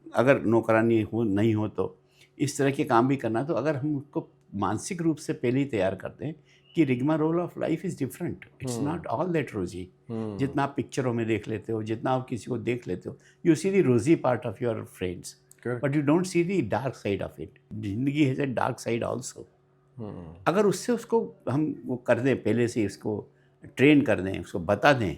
अगर नौकरानी नहीं हो तो इस तरह के काम भी करना है। तो अगर हम उसको मानसिक रूप से पहले ही तैयार करते हैं कि रिग्मा role of life is different, it's not all that rosy. जितना आप पिक्चरों में देख लेते हो, जितना आप किसी को देख लेते हो, you see the rosy part of your friends, but you don't see the dark side of it. जिंदगी has a dark side also. अगर उससे उसको हम वो कर दें, पहले से इसको ट्रेन कर दें, उसको बता दें,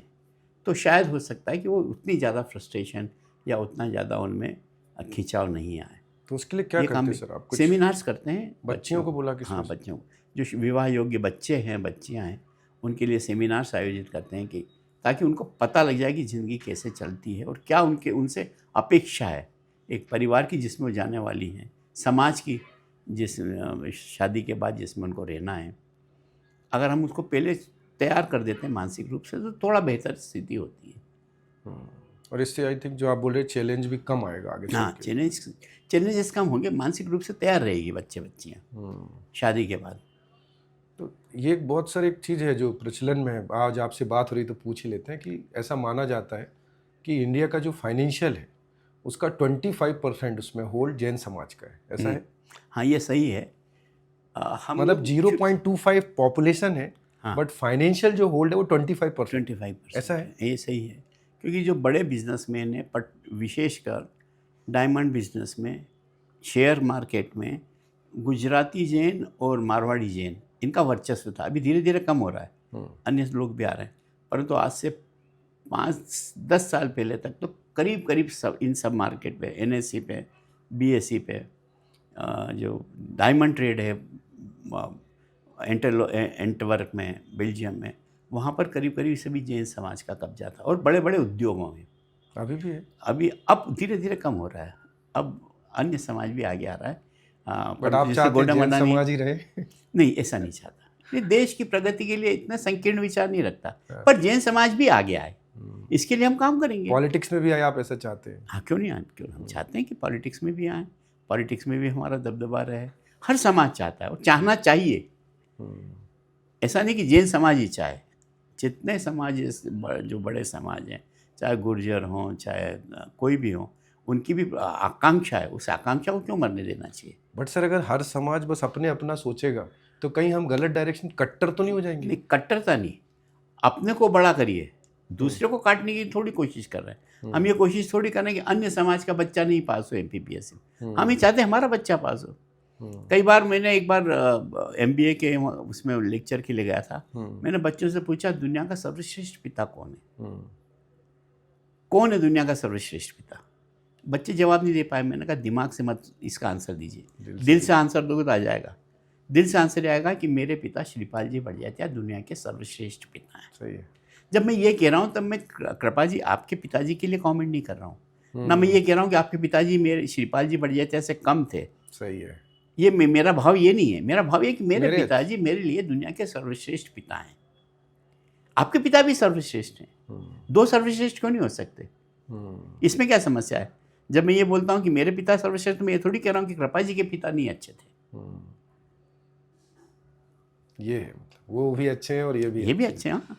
तो शायद हो सकता है कि वो उतनी ज़्यादा फ्रस्ट्रेशन या उतना ज़्यादा उनमें खिंचाव नहीं आए। तो उसके लिए क्या करते हैं सर आप? सेमिनार्स करते हैं बच्चियों को बुला के? हाँ, बच्चों को जो विवाह योग्य बच्चे हैं, बच्चियाँ हैं, उनके लिए सेमिनार्स आयोजित करते हैं कि ताकि उनको पता लग जाए कि ज़िंदगी कैसे चलती है और क्या उनसे अपेक्षा है एक परिवार की जिसमें वो जाने वाली हैं, समाज की जिस शादी के बाद जिसमें उनको रहना है। अगर हम उसको पहले तैयार कर देते हैं मानसिक रूप से तो थोड़ा बेहतर स्थिति होती है। और इससे आई थिंक जो आप बोल रहे हैं चैलेंज भी कम आएगा आगे। हाँ, चैलेंजेस कम होंगे, मानसिक रूप से तैयार रहेगी बच्चियाँ शादी के बाद। तो ये एक बहुत सारी एक चीज़ है जो प्रचलन में है। आज आपसे बात हो रही तो पूछ ही लेते हैं कि ऐसा माना जाता है कि इंडिया का जो फाइनेंशियल है उसका 25% उसमें होल्ड जैन समाज का है, ऐसा है? हाँ, ये सही है। हम मतलब 0.25 पॉपुलेशन है, हाँ, बट फाइनेंशियल जो होल्ड है वो 25%। 25% ऐसा है? ये सही है, क्योंकि जो बड़े बिजनेसमैन हैं, विशेषकर डायमंड बिजनेस में, शेयर मार्केट में गुजराती जैन और मारवाड़ी जैन, इनका वर्चस्व था। अभी धीरे धीरे कम हो रहा है, अन्य लोग भी आ रहे हैं, परंतु आज से 5-10 साल पहले तक तो करीब करीब इन सब मार्केट पे, NSE पे, BSE पे जो डायमंड ट्रेड है एंटवर्प में, बेल्जियम में, वहाँ पर करीब करीब सभी जैन समाज का कब्जा था। और बड़े बड़े उद्योगों में अभी भी है। अभी अब धीरे धीरे कम हो रहा है, अब अन्य समाज भी आगे आ रहा है। बट आप चाहते हैं जैन समाज ही रहे? नहीं, ऐसा नहीं चाहता। ये देश की प्रगति के लिए इतना संकीर्ण विचार नहीं रखता, पर जैन समाज भी आगे आए, इसके लिए हम काम करेंगे। पॉलिटिक्स में भी आए, आप ऐसा चाहते हैं? हाँ, क्यों नहीं आए, क्यों हम चाहते हैं कि पॉलिटिक्स में भी आए, पॉलिटिक्स में भी हमारा दबदबा रहे। हर समाज चाहता है और चाहना चाहिए। ऐसा नहीं कि जैन समाज ही चाहे, जितने समाज जो बड़े समाज हैं, चाहे गुर्जर हों चाहे कोई भी हो, उनकी भी आकांक्षा है, उस आकांक्षा को क्यों मरने देना चाहिए? बट सर अगर हर समाज बस अपने अपना सोचेगा तो कहीं हम गलत डायरेक्शन, कट्टर तो नहीं हो जाएंगे? नहीं, कट्टरता नहीं, अपने को बड़ा करिए, दूसरे को काटने की थोड़ी कोशिश कर रहे हैं। हम ये कोशिश थोड़ी कर रहे हैं कि अन्य समाज का बच्चा नहीं पास हो MPPS में, हम ये चाहते हैं हमारा बच्चा पास हो। कई बार मैंने एक बार MBA के उसमें लेक्चर के लिए गया था, मैंने बच्चों से पूछा दुनिया का सर्वश्रेष्ठ पिता कौन है? कौन है दुनिया का सर्वश्रेष्ठ पिता? बच्चे जवाब नहीं दे पाए। मैंने कहा दिमाग से मत इसका आंसर दीजिए, दिल से आंसर दोगे तो आ जाएगा। दिल से आंसर आएगा कि मेरे पिता श्रीपाल जी भड़ियात्या दुनिया के सर्वश्रेष्ठ पिता हैं। सही है। जब मैं ये कह रहा हूँ तब मैं कृपा जी आपके पिताजी के लिए कमेंट नहीं कर रहा हूँ, ना मैं ये कह रहा हूँ कि आपके पिताजी मेरे श्रीपाल जी भड़ियात्या से कम थे। सही है। ये मेरा भाव ये नहीं है। मेरा भाव ये कि मेरे मेरे- पिताजी मेरे लिए दुनिया के सर्वश्रेष्ठ पिता हैं। आपके पिता भी सर्वश्रेष्ठ हैं। दो सर्वश्रेष्ठ क्यों नहीं हो सकते? इसमें क्या समस्या है? जब मैं ये बोलता हूँ कि मेरे पिता सर्वश्रेष्ठ, मैं ये थोड़ी कह रहा हूँ कि कृपा जी के पिता नहीं अच्छे थे। ये है, मतलब वो भी अच्छे हैं और ये भी अच्छे हैं। हाँ।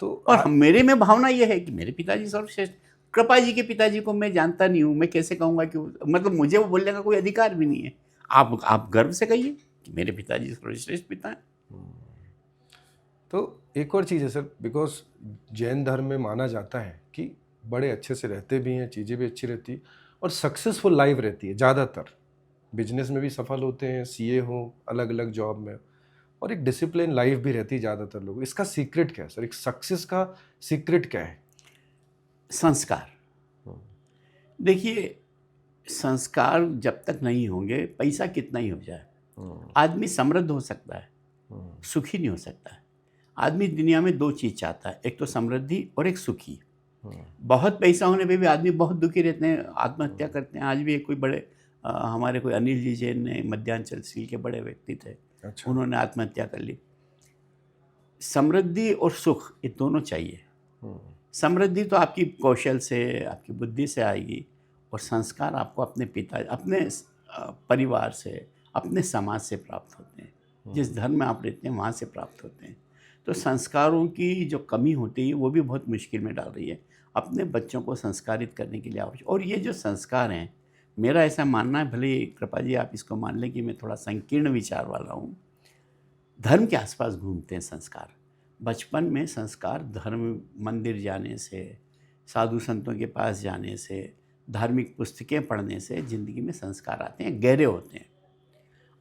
तो और मेरे में भावना ये है कि मेरे पिताजी सर्वश्रेष्ठ। कृपा जी के पिताजी को मैं जानता नहीं हूँ, मैं कैसे कहूँगा कि मतलब मुझे वो बोलने का कोई अधिकार भी नहीं है। आप गर्व से कहिए कि मेरे पिताजी सर्वश्रेष्ठ पिता हैं। तो एक और चीज़ है सर, बिकॉज जैन धर्म में माना जाता है कि बड़े अच्छे से रहते भी हैं, चीज़ें भी अच्छी रहती और सक्सेसफुल लाइफ रहती है ज़्यादातर। बिजनेस में भी सफल होते हैं, सीए हो, अलग अलग जॉब में, और एक डिसिप्लिन लाइफ भी रहती है ज़्यादातर लोग। इसका सीक्रेट क्या है सर? एक सक्सेस का सीक्रेट क्या है? संस्कार। देखिए, संस्कार जब तक नहीं होंगे, पैसा कितना ही हो जाए, आदमी समृद्ध हो सकता है, सुखी नहीं हो सकता है। आदमी दुनिया में दो चीज़ चाहता है, एक तो समृद्धि और एक सुखी। बहुत पैसा होने पे भी आदमी बहुत दुखी रहते हैं, आत्महत्या करते हैं। आज भी एक कोई बड़े हमारे कोई अनिल जी जैन ने, मध्यांचल सील के बड़े व्यक्ति थे, अच्छा। उन्होंने आत्महत्या कर ली। समृद्धि और सुख ये दोनों चाहिए। समृद्धि तो आपकी कौशल से, आपकी बुद्धि से आएगी, और संस्कार आपको अपने पिता, अपने परिवार से, अपने समाज से प्राप्त होते हैं। जिस धर्म में आप रहते हैं वहाँ से प्राप्त होते हैं। तो संस्कारों की जो कमी होती है वो भी बहुत मुश्किल में डाल रही है। अपने बच्चों को संस्कारित करने के लिए आवश्यक, और ये जो संस्कार हैं, मेरा ऐसा मानना है, भले कृपा जी आप इसको मान लें कि मैं थोड़ा संकीर्ण विचार वाला हूँ, धर्म के आसपास घूमते हैं संस्कार। बचपन में संस्कार धर्म, मंदिर जाने से, साधु संतों के पास जाने से, धार्मिक पुस्तकें पढ़ने से ज़िंदगी में संस्कार आते हैं, गहरे होते हैं।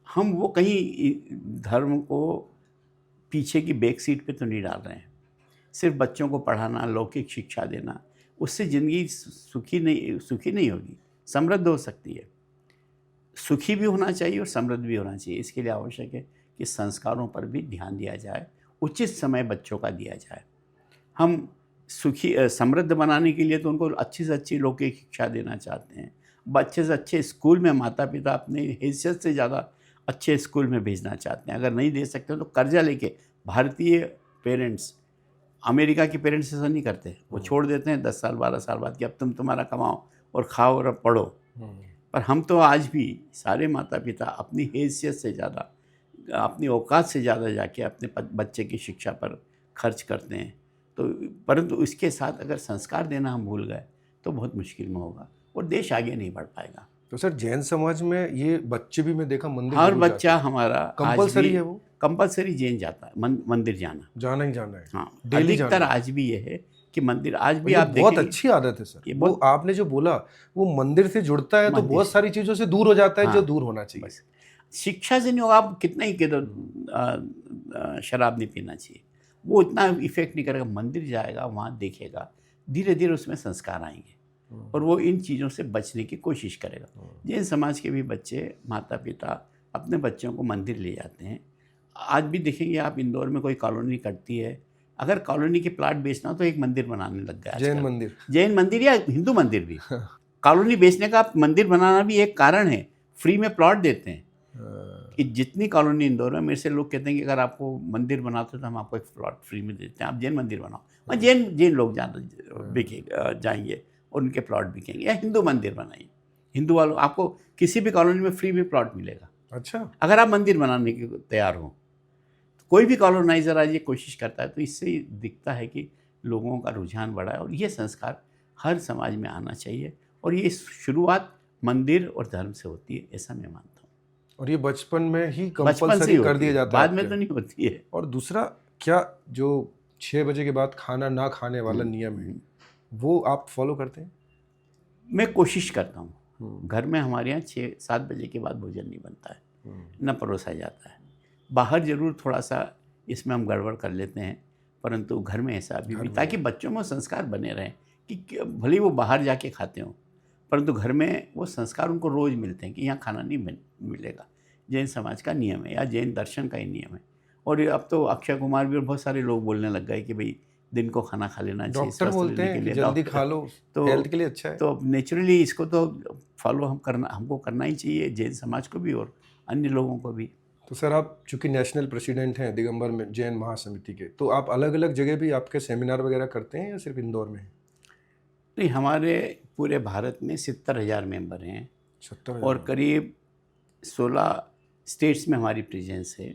हम वो कहीं धर्म को पीछे की बैक सीट पे तो नहीं डाल रहे हैं। सिर्फ बच्चों को पढ़ाना, लौकिक शिक्षा देना, उससे ज़िंदगी सुखी नहीं होगी। समृद्ध हो सकती है, सुखी भी होना चाहिए और समृद्ध भी होना चाहिए। इसके लिए आवश्यक है कि संस्कारों पर भी ध्यान दिया जाए, उचित समय बच्चों का दिया जाए। हम समृद्ध बनाने के लिए तो उनको अच्छी से अच्छी लौकिक शिक्षा देना चाहते हैं। अच्छे से अच्छे स्कूल में माता पिता अपनी हैसियत से ज़्यादा अच्छे स्कूल में भेजना चाहते हैं। अगर नहीं दे सकते तो कर्जा लेके, भारतीय पेरेंट्स, अमेरिका के पेरेंट्स ऐसा नहीं करते, वो छोड़ देते हैं 10 साल 12 साल बाद कि अब तुम तुम्हारा कमाओ और खाओ और अब पढ़ो। पर हम तो आज भी सारे माता पिता अपनी हैसियत से ज़्यादा, अपनी औकात से ज़्यादा जाके अपने बच्चे की शिक्षा पर खर्च करते हैं। तो परंतु इसके साथ अगर संस्कार देना हम भूल गए तो बहुत मुश्किल में होगा और देश आगे नहीं बढ़ पाएगा। तो सर जैन समाज में ये बच्चे भी, मैं देखा, मंदिर हर जरूर बच्चा जाते हैं। हमारा कंपलसरी है वो? कंपलसरी जैन जाता है, मंदिर जाना जाना ही जाना है। हाँ, डेली अधिकतर जाना है। आज भी ये है कि मंदिर, आज भी ये आप बहुत देखेंगे, अच्छी आदत है सर। ये वो आपने जो बोला, वो मंदिर से जुड़ता है तो मंदिर बहुत से। सारी चीजों से दूर हो जाता है, हाँ, जो दूर होना चाहिए। बस शिक्षा से नहीं होगा। आप कितना ही कह दो शराब नहीं पीना चाहिए, वो इतना इफेक्ट नहीं करेगा। मंदिर जाएगा, वहाँ देखेगा, धीरे धीरे उसमें संस्कार आएंगे और वो इन चीज़ों से बचने की कोशिश करेगा। जैन समाज के भी बच्चे, माता पिता अपने बच्चों को मंदिर ले जाते हैं। आज भी देखेंगे आप, इंदौर में कोई कॉलोनी कटती है, अगर कॉलोनी के प्लाट बेचना हो तो एक मंदिर बनाने लग गया जैन आजकल। मंदिर, जैन मंदिर या हिंदू मंदिर भी। कॉलोनी बेचने का मंदिर बनाना भी एक कारण है। फ्री में प्लॉट देते हैं कि जितनी कॉलोनी इंदौर में, मेरे से लोग कहते हैं कि अगर आपको मंदिर बनाते हो तो हम आपको एक प्लॉट फ्री में देते हैं, आप जैन मंदिर बनाओ। और जैन लोग ज़्यादा जाएंगे और उनके प्लॉट बिकेंगे। या हिंदू मंदिर बनाइए, हिंदू वालों, आपको किसी भी कॉलोनी में फ्री में प्लॉट मिलेगा। अच्छा, अगर आप मंदिर बनाने के तैयार हो। कोई भी कॉलोनाइजर आज ये कोशिश करता है, तो इससे ही दिखता है कि लोगों का रुझान बढ़ा है। और ये संस्कार हर समाज में आना चाहिए, और ये शुरुआत मंदिर और धर्म से होती है, ऐसा मैं मानता हूँ। और ये बचपन में ही बचपन से कंपलसरी ही कर होती दिया है, जाता है बाद में आपके? तो नहीं होती है। और दूसरा, क्या जो 6 बजे के बाद खाना ना खाने वाला नियम है, वो आप फॉलो करते हैं? मैं कोशिश करता हूँ। घर में हमारे यहाँ 6-7 बजे के बाद भोजन नहीं बनता है, न परोसा जाता है। बाहर ज़रूर थोड़ा सा इसमें हम गड़बड़ कर लेते हैं, परंतु घर में ऐसा अभी भी, ताकि बच्चों में संस्कार बने रहें कि भले ही वो बाहर जाके खाते हों, परंतु घर में वो संस्कार उनको रोज़ मिलते हैं कि यहाँ खाना नहीं मिलेगा। जैन समाज का नियम है या जैन दर्शन का ही नियम है। और ये अब तो अक्षय कुमार भी और बहुत सारे लोग बोलने लग गए कि भाई दिन को खाना खा लेना चाहिए, डॉक्टर स्वस्थ बोलते रहने हैं के कि लिए जल्दी डॉक्टर। खा लो, तो हेल्थ के लिए अच्छा है। तो अब नेचुरली इसको तो फॉलो हमको करना ही चाहिए, जैन समाज को भी और अन्य लोगों को भी। तो सर, आप चूंकि नेशनल प्रेसिडेंट हैं दिगंबर में जैन महासमिति के, तो आप अलग अलग जगह भी आपके सेमिनार वगैरह करते हैं या सिर्फ इंदौर में? नहीं, हमारे पूरे भारत में 70,000 मेंबर हैं 70,000? और करीब 16 स्टेट्स में हमारी प्रेजेंस है।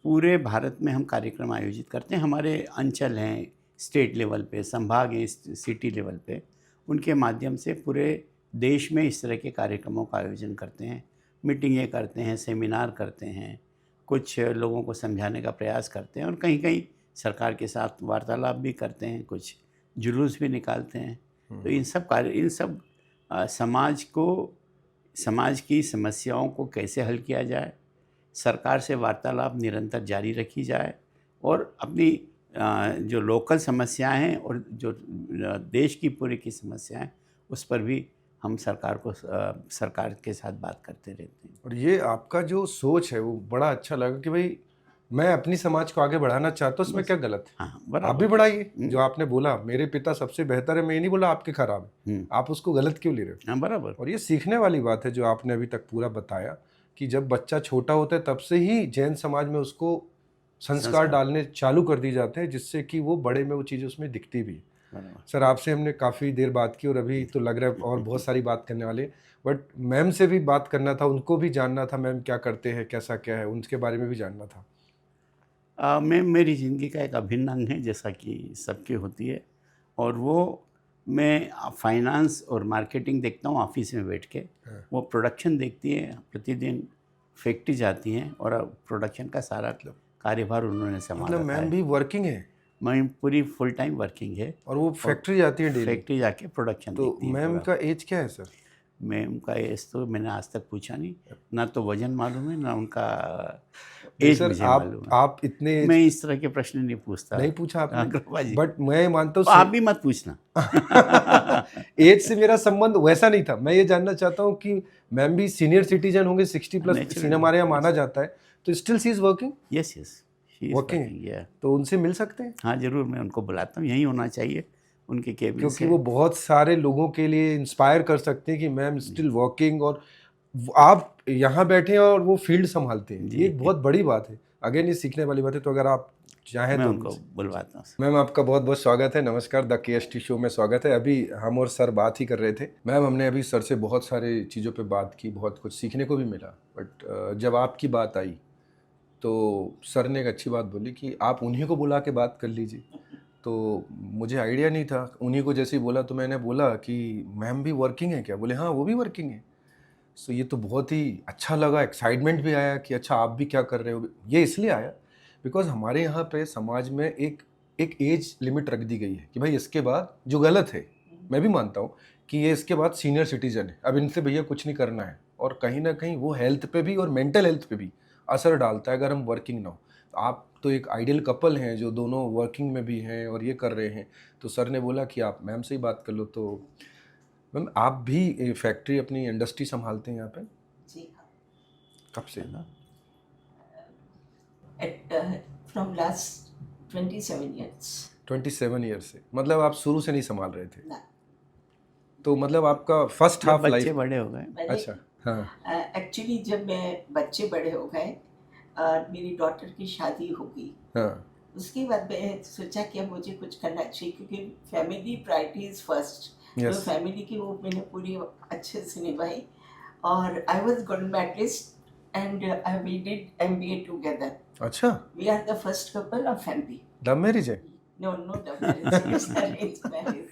पूरे भारत में हम कार्यक्रम आयोजित करते हैं। हमारे अंचल हैं स्टेट लेवल पे, संभाग हैं सिटी लेवल पे, उनके माध्यम से पूरे देश में इस तरह के कार्यक्रमों का आयोजन करते हैं। मीटिंगें करते हैं, सेमिनार करते हैं, कुछ लोगों को समझाने का प्रयास करते हैं और कहीं कहीं सरकार के साथ वार्तालाप भी करते हैं, कुछ जुलूस भी निकालते हैं। तो इन सब समाज की समस्याओं को कैसे हल किया जाए, सरकार से वार्तालाप निरंतर जारी रखी जाए और अपनी जो लोकल समस्याएं हैं और जो देश की पूरी की समस्याएं, उस पर भी हम सरकार के साथ बात करते रहते हैं। और ये आपका जो सोच है वो बड़ा अच्छा लगा कि भाई मैं अपनी समाज को आगे बढ़ाना चाहता हूँ, उसमें क्या गलत है? हाँ, आप बराबर। भी बढ़ाइए। जो आपने बोला मेरे पिता सबसे बेहतर है, मैं ये नहीं बोला आपके खराब है, आप उसको गलत क्यों ले रहे हो? हाँ, बराबर। और ये सीखने वाली बात है जो आपने अभी तक पूरा बताया कि जब बच्चा छोटा होता है तब से ही जैन समाज में उसको संस्कार डालने चालू कर दिए जाते हैं, जिससे कि वो बड़े में वो चीज़ उसमें दिखती भी है। सर, आपसे हमने काफ़ी देर बात की और अभी तो लग रहा है और बहुत सारी बात करने वाले, बट मैम से भी बात करना था, उनको भी जानना था मैम क्या करते हैं, कैसा क्या है, उनके बारे में भी जानना था। मैम मेरी ज़िंदगी का एक अभिन्न अंग है, जैसा कि सबकी होती है, और वो मैं फाइनेंस और मार्केटिंग देखता हूँ ऑफिस में बैठ के। वो प्रोडक्शन देखती है, प्रतिदिन फैक्ट्री जाती हैं और प्रोडक्शन का सारा कार्यभार उन्होंने संभाला मतलब मैम भी वर्किंग है? मैम पूरी फुल टाइम वर्किंग है और वो फैक्ट्री जाती है डेली? फैक्ट्री जाके प्रोडक्शन तो देखती है। मैम का एज क्या है सर? मैम का एज तो मैंने आज तक पूछा नहीं, ना तो वजन मालूम है ना उनका एज मुझे मालूम है। आप इतने मैं इस तरह के प्रश्न नहीं पूछता। नहीं पूछा आपने, कृपा जी। बट मैं मानता हूँ तो आप भी मत पूछना। एज से मेरा संबंध वैसा नहीं था। मैं ये जानना चाहता हूँ कि मैम भी सीनियर सिटीजन होंगे, 60+ सीनियर हमारे यहाँ माना जाता है, तो still she is working? Yes yes, working. तो उनसे मिल सकते हैं? हाँ जरूर, मैं उनको बुलाता हूँ, यही होना चाहिए उनके केबिन क्योंकि से। वो बहुत सारे लोगों के लिए इंस्पायर कर सकते हैं कि मैम स्टिल वर्किंग और आप यहाँ बैठे हैं और वो फील्ड संभालते हैं। ये बहुत बड़ी बात है। अगेन ये सीखने वाली बात है। तो अगर आप चाहें मैं तो उनको बुलवाता हूँ। मैम आपका बहुत बहुत स्वागत है। नमस्कार, द KST शो में स्वागत है। अभी हम और सर बात ही कर रहे थे। मैम, हमने अभी सर से बहुत सारे चीज़ों पे बात की, बहुत कुछ सीखने को भी मिला, बट जब आपकी बात आई तो सर ने एक अच्छी बात बोली कि आप उन्हीं को बुला के बात कर लीजिए। तो मुझे आइडिया नहीं था, उन्हीं को जैसे ही बोला तो मैंने बोला कि मैम भी वर्किंग है क्या? बोले हाँ वो भी वर्किंग है। सो ये तो बहुत ही अच्छा लगा, एक्साइटमेंट भी आया कि अच्छा आप भी क्या कर रहे हो। ये इसलिए आया बिकॉज हमारे यहाँ पे समाज में एक एज लिमिट रख दी गई है कि भाई इसके बाद, जो गलत है, मैं भी मानता हूँ कि ये इसके बाद सीनियर सिटीजन है, अब इनसे भैया कुछ नहीं करना है। और कहीं ना कहीं वो हेल्थ पे भी और मेंटल हेल्थ पे भी असर डालता है अगर हम वर्किंग ना हो। आप तो एक आइडियल कपल हैं जो दोनों वर्किंग में भी हैं और ये कर रहे हैं। तो सर ने बोला कि आप मैम से ही बात कर लो। तो मैम, आप भी फैक्ट्री, अपनी इंडस्ट्री संभालते हैं यहाँ पे? जी हाँ। कब से? From last 27 years। 27 ईयर से? मतलब आप शुरू से नहीं संभाल रहे थे? ना। तो मतलब आपका फर्स्ट हाफ लाइफ? बच्चे बड़े हो गए। अच्छा, हाँ। एक्चुअली जब मैं बच्चे बड़े हो गए, मेरी डॉटर की शादी हो गई, हाँ। उसके बाद मैं सोचा कि अब मुझे कुछ करना चाहिए, क्योंकि फैमिली प्रायोरिटी इज फर्स्ट। तो फैमिली की वो मैंने पूरी अच्छे से निभाई। और I was gold medalist and we did MBA together. अच्छा, we are the first couple of family. Love marriage है? No love marriage, it's arranged marriage.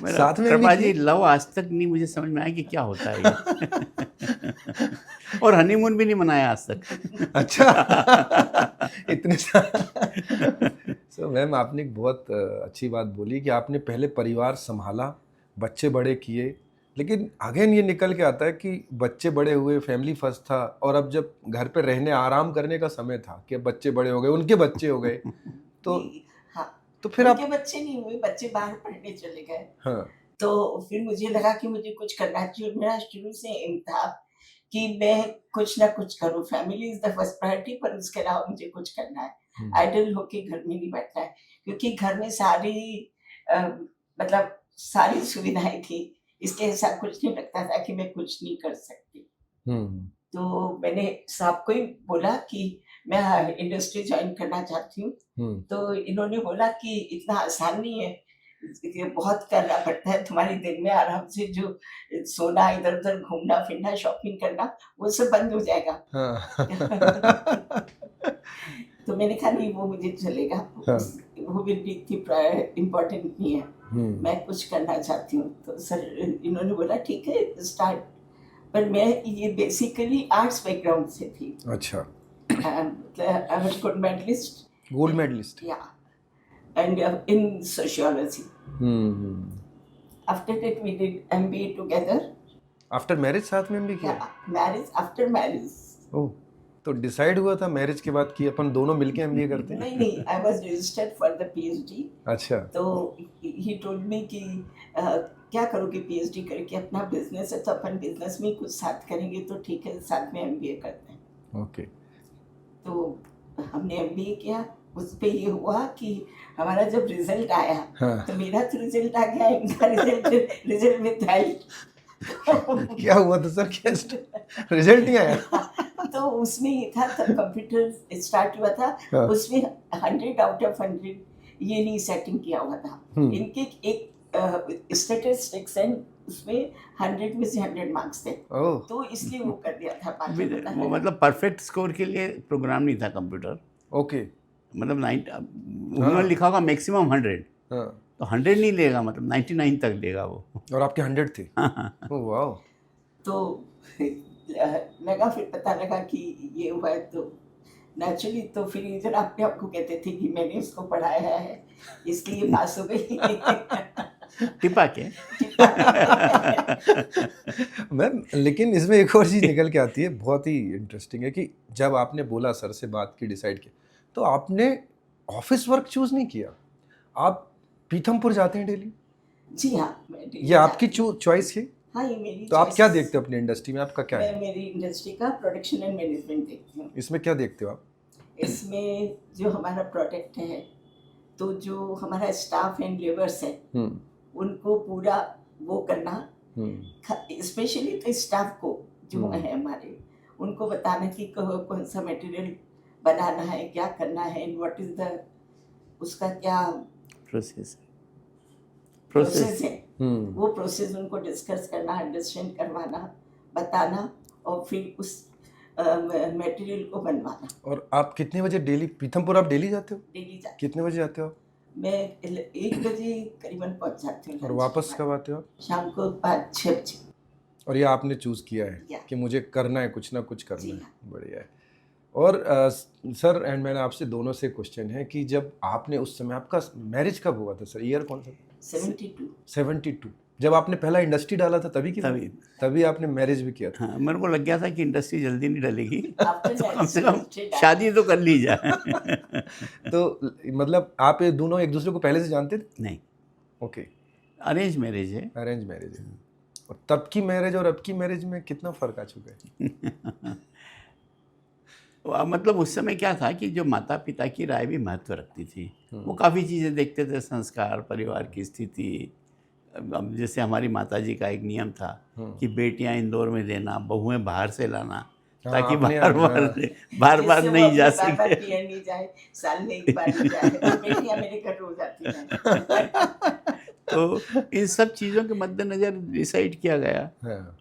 साथ में कृपा भी जी, लव आज तक नहीं मुझे समझ में आया कि क्या होता है ये। और हनीमून भी नहीं मनाया आज तक। अच्छा। इतने सो मैम, आपने एक बहुत अच्छी बात बोली कि आपने पहले परिवार संभाला, बच्चे बड़े किए, लेकिन अगेन ये निकल के आता है कि बच्चे बड़े हुए, फैमिली फर्स्ट था, और अब जब घर पे रहने, आराम करने का समय था कि अब बच्चे बड़े हो गए, उनके बच्चे हो गए, तो हाँ, तो फिर आप उनके बच्चे नहीं हुए, बच्चे बाहर पढ़ने चले गए। हाँ तो फिर मुझे लगा कि मुझे कुछ करना चाहिए। मेरा शुरू से एम था कि मैं कुछ ना कुछ करूं। Family is the first priority, पर उसके अलावा मुझे कुछ करना है। आइडल होके घर में नहीं बैठना है, क्योंकि घर में सारी मतलब सारी सुविधाएं थी, इसलिए ऐसा कुछ नहीं लगता था कि मैं कुछ नहीं कर सकती। तो मैंने साहब को ही बोला कि मैं इंडस्ट्री ज्वाइन करना चाहती हूँ। तो इन्होंने बोला कि इतना आसान नहीं है, ये बहुत करना पड़ता है। तुम्हारी दिन में आराम से जो सोना, इधर उधर घूमना फिरना, शॉपिंग करना, वो सब बंद हो जाएगा। तो मैंने कहा नहीं, वो मुझे चलेगा, वो भी इम्पोर्टेंट नहीं है, मैं कुछ करना चाहती हूँ। तो सर इन्होंने बोला ठीक है स्टार्ट। पर मैं ये बेसिकली आर्ट्स बैकग्राउंड से थी। अच्छा, I was gold medalist, gold medalist, या and in sociology. After that we did MBA together. After marriage साथ में भी किया? Yeah, marriage, after marriage. ओह, तो डिसाइड हुआ था मैरिज के बाद कि अपन दोनों मिलके एमबीए करते हैं? नहीं, I was registered for the PhD. अच्छा। तो he told me कि क्या करोगे PhD करके, अपना बिजनेस है तो अपन बिजनेस में कुछ साथ करेंगे, तो ठीक है साथ में MBA करते हैं। ओके। तो हमने MBA किया। उस पे ये हुआ कि हमारा जब रिजल्ट आया, तो मेरा तो रिजल्ट आ गया, इनका रिजल्ट में था ही। क्या हुआ था सर, क्या रिजल्ट नहीं आया? तो उसमें ये था, तब कंप्यूटर स्टार्ट हुआ था, उसमें 100 आउट ऑफ 100 ये नहीं सेटिंग किया हुआ था। इनके एक स्टैटिस्टिक्स एंड उसमें 100 में से 100 मार्क्स थे, तो इसलिए वो कर दिया था। वो मतलब परफेक्ट स्कोर के लिए प्रोग्राम नहीं था कंप्यूटर। ओके, मतलब उन्होंने लिखा होगा मैक्सिमम 100, तो 100 नहीं लेगा, मतलब 99 तक लेगा वो। और आपके 100 थे? Oh wow. तो लगा, फिर पता लगा कि ये हुआ है, तो नेचुरली तो फिर इधर अपने आपको कहते थे कि मैंने इसको पढ़ाया है, इसलिए पास हो गई। टिपा के मैम, लेकिन इसमें एक और चीज़ निकल के आती है, बहुत ही इंटरेस्टिंग है, कि जब आपने बोला सर से बात की, डिसाइड किया, तो आपने ऑफिस वर्क चूज नहीं किया, आप पीथमपुर जाते हैं डेली? जी हाँ, ये आपकी चॉइस है? हाँ, ये मेरी। तो आप क्या देखते हो अपनी इंडस्ट्री में, आपका क्या है? मैं मेरी इंडस्ट्री का प्रोडक्शन एंड मैनेजमेंट देखती हूँ। इसमें क्या देखते हो आप? इसमें जो हमारा प्रोडक्ट है, तो जो हमारा स्टाफ एंड लेबर्स है, उनको पूरा वो करना, स्पेशली तो स्टाफ को जो है हमारे, उनको बताना कि कौन सा मटेरियल बनाना है, क्या करना है, व्हाट इज द उसका क्या प्रोसेस है, वो प्रोसेस उनको डिस्कस करना, अंडरस्टैंड करवाना, बताना, और फिर उस मटेरियल को बनवाना। और आप कितने बजे डेली पीथमपुर आप डेली जाते हो? डेली जाते। कितने बजे जाते हो? मैं 1 बजे करीबन पहुंच जाती हूँ। और वापस कब आते हो? शाम को 5-6 बजे। और ये आपने चूज किया है कि मुझे करना है, कुछ ना कुछ करना है। बढ़िया है। और सर, एंड मैंने आपसे दोनों से क्वेश्चन है कि जब आपने उस समय, आपका मैरिज कब हुआ था सर, ईयर कौन सा? 72। जब आपने पहला इंडस्ट्री डाला था तभी आपने मैरिज भी किया था? हाँ, मेरे को लग गया था कि इंडस्ट्री जल्दी नहीं डलेगी, तो कम से कम शादी तो कर ली जाए। तो मतलब आप ये दोनों एक दूसरे को पहले से जानते थे? नहीं। ओके। अरेंज मैरिज है। अरेंज मैरिज है। और तब की मैरिज और अब की मैरिज में कितना फ़र्क आ चुका है? मतलब उस समय क्या था कि जो माता पिता की राय भी महत्व रखती थी, वो काफ़ी चीज़ें देखते थे, संस्कार, परिवार की स्थिति। अब जैसे हमारी माताजी का एक नियम था कि बेटियां इंदौर में देना, बहुएं बाहर से लाना, ताकि बार नहीं जा सके। नहीं जाए, साल में एक बार ही जाए, बेटियां मेरे घर रोज आती हैं। तो इन सब चीज़ों के मद्देनज़र डिसाइड किया गया।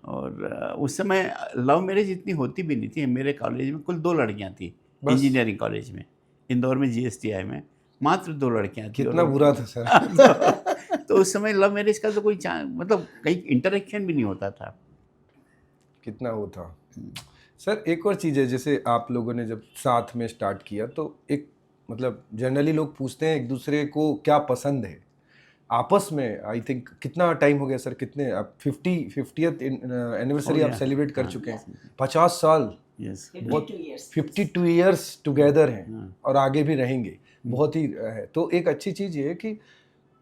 और उस समय लव मैरिज इतनी होती भी नहीं थी। मेरे कॉलेज में कुल 2 लड़कियां थी, इंजीनियरिंग कॉलेज में, इंदौर में GSTI में मात्र 2 लड़कियां थी। कितना बुरा था सर। तो उस समय लव मैरिज का तो कोई मतलब कहीं इंटरेक्शन भी नहीं होता था। कितना वो था। सर, एक और चीज़ है, जैसे आप लोगों ने जब साथ में स्टार्ट किया, तो एक मतलब जनरली लोग पूछते हैं एक दूसरे को क्या पसंद है आपस में। आई थिंक कितना टाइम हो गया सर, कितने आप 50th एनिवर्सरी आप सेलिब्रेट कर चुके हैं? 50 साल। 52 ईयर्स टुगेदर हैं और आगे भी रहेंगे। बहुत ही है। तो एक अच्छी चीज़ ये है कि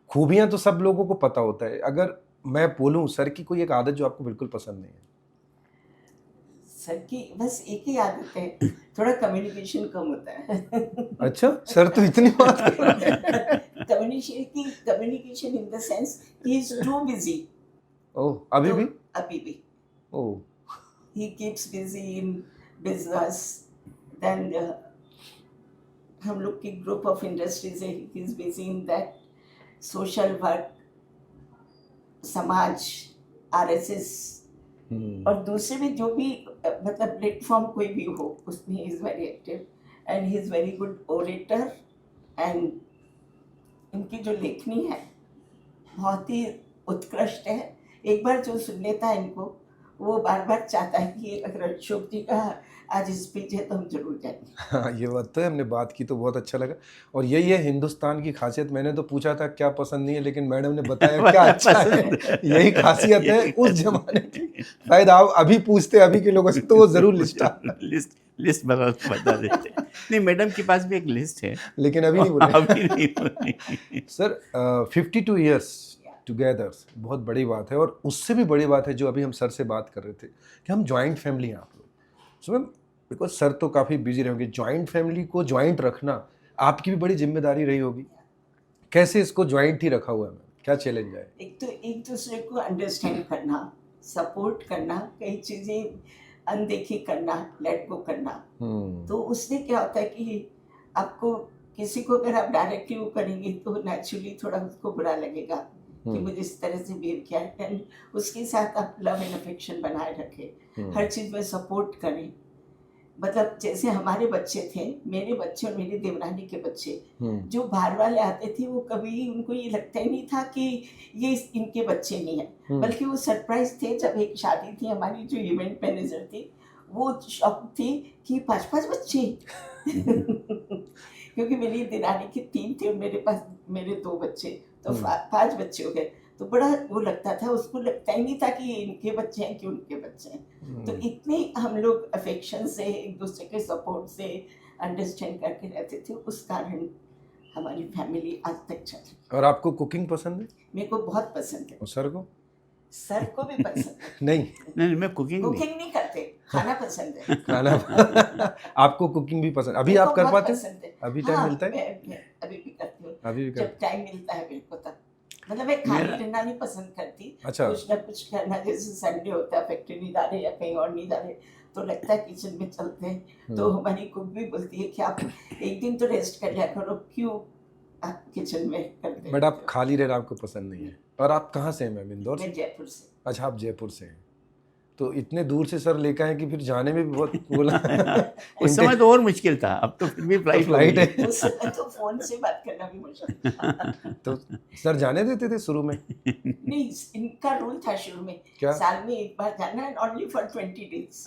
खूबियाँ तो सब लोगों को पता होता है। अगर मैं बोलूँ सर की कोई एक आदत जो आपको बिल्कुल पसंद नहीं है? सर की बस एक ही आदत है, थोड़ा कम्युनिकेशन कम होता है। अच्छा, सर तो इतनी बात कर रहे हैं। Communication in the sense he is too busy. Oh! अभी भी? अभी भी ओह! he keeps busy in business, then हम लोग की ग्रुप ऑफ इंडस्ट्रीज है, he is busy in that, social work, समाज, आरएसएस और दूसरे भी जो भी मतलब प्लेटफॉर्म कोई भी हो उसमें is very active and he is very good orator. And इनकी जो लेखनी है बहुत ही उत्कृष्ट है। एक बार जो सुन लेता है इनको वो बार बार चाहता है कि अगर अशोक जी का आज स्पीच है तो हम जरूर जाएंगे। हाँ, ये बात तो है, हमने बात की तो बहुत अच्छा लगा। और यही है हिंदुस्तान की खासियत। मैंने तो पूछा था क्या पसंद नहीं है, लेकिन मैडम ने बताया क्या अच्छा है। यही खासियत है उस जमाने की। शायद आप अभी पूछते अभी के लोगों से तो वो जरूर लिस्ट बता देते। नहीं, मैडम के पास भी एक लिस्ट है, लेकिन अभी नहीं बोले। अभी नहीं बोली। सर 52 ईयर्स टुगेदर बहुत बड़ी बात है। और उससे भी बड़ी बात है जो अभी हम सर से बात कर रहे थे कि हम जॉइंट फैमिली हैं आप लोग। सो मैम, बिकॉज सर तो काफ़ी बिजी रहेंगे, जॉइंट फैमिली को जॉइंट रखना आपकी भी बड़ी जिम्मेदारी रही होगी। कैसे इसको जॉइंट ही रखा हुआ है मैम, क्या चैलेंज है? एक तो एक दूसरे को अंडरस्टैंड करना, सपोर्ट करना, कई चीज़ें अनदेखी करना, लेट गो करना। तो उससे क्या होता है कि आपको किसी को अगर आप डायरेक्टली वो करेंगे तो नेचुरली थोड़ा उसको बुरा लगेगा कि मुझे इस तरह से बिहेव किया है। एंड उसके साथ आप लव एंड अफेक्शन बनाए रखें, हर चीज़ में सपोर्ट करें। मतलब जैसे हमारे बच्चे थे, मेरे बच्चे और मेरी देवरानी के बच्चे, जो बाहर वाले आते थे वो कभी उनको ये लगता ही नहीं था कि ये इनके बच्चे नहीं है, बल्कि वो सरप्राइज थे। जब एक शादी थी, हमारी जो इवेंट मैनेजर थी वो शॉक थी कि 5-5 बच्चे। क्योंकि मेरी देवरानी के 3 थे और मेरे पास मेरे 2 बच्चे, तो 5 बच्चे हो गए। तो बड़ा वो लगता था, उसको लगता ही नहीं था कि ये इनके बच्चे हैं कि उनके बच्चे हैं। तो इतने हम लोग अफेक्शन से, एक दूसरे के सपोर्ट से अंडरस्टैंड करके रहते थे, उस कारण हमारी फैमिली आज तक चल रही। और आपको कुकिंग पसंद है? मेरे को बहुत पसंद है। और सर को? सर को भी पसंद है। नहीं, मैं कुकिंग नहीं करते, खाना पसंद है। खाना आपको कुकिंग भी पसंद? अभी आप कर पाते हैं? अभी टाइम मिलता है? मैं अभी भी करती हूँ, अभी भी जब टाइम मिलता है मेरे को तब। मतलब मैं खाली रहना नहीं पसंद करती। अच्छा। कुछ ना कुछ करना, जैसे संडे होता है, फैक्ट्री नहीं जा रहे या कहीं और नहीं जा रहे, तो लगता है किचन में चलते हैं। तो हमारी कुक भी बोलती है कि आप एक दिन तो रेस्ट कर लिया करो, क्यों किचन में करते। बट आप खाली रहना आपको पसंद नहीं है। और आप कहाँ से हैं मैम? इंदौर से? मैं जयपुर से। अच्छा, आप जयपुर से हैं। तो इतने दूर से सर लेकर आए कि फिर जाने में भी बहुत बोला। उस समय तो और मुश्किल था, अब तो फिर भी फ्लाइट है। उस समय तो फोन से बात करना भी मुश्किल था। तो सर जाने देते थे शुरू में? नहीं, इनका रूल था शुरू में, क्या? साल में एक बार जाना है, ओनली फॉर 20 days।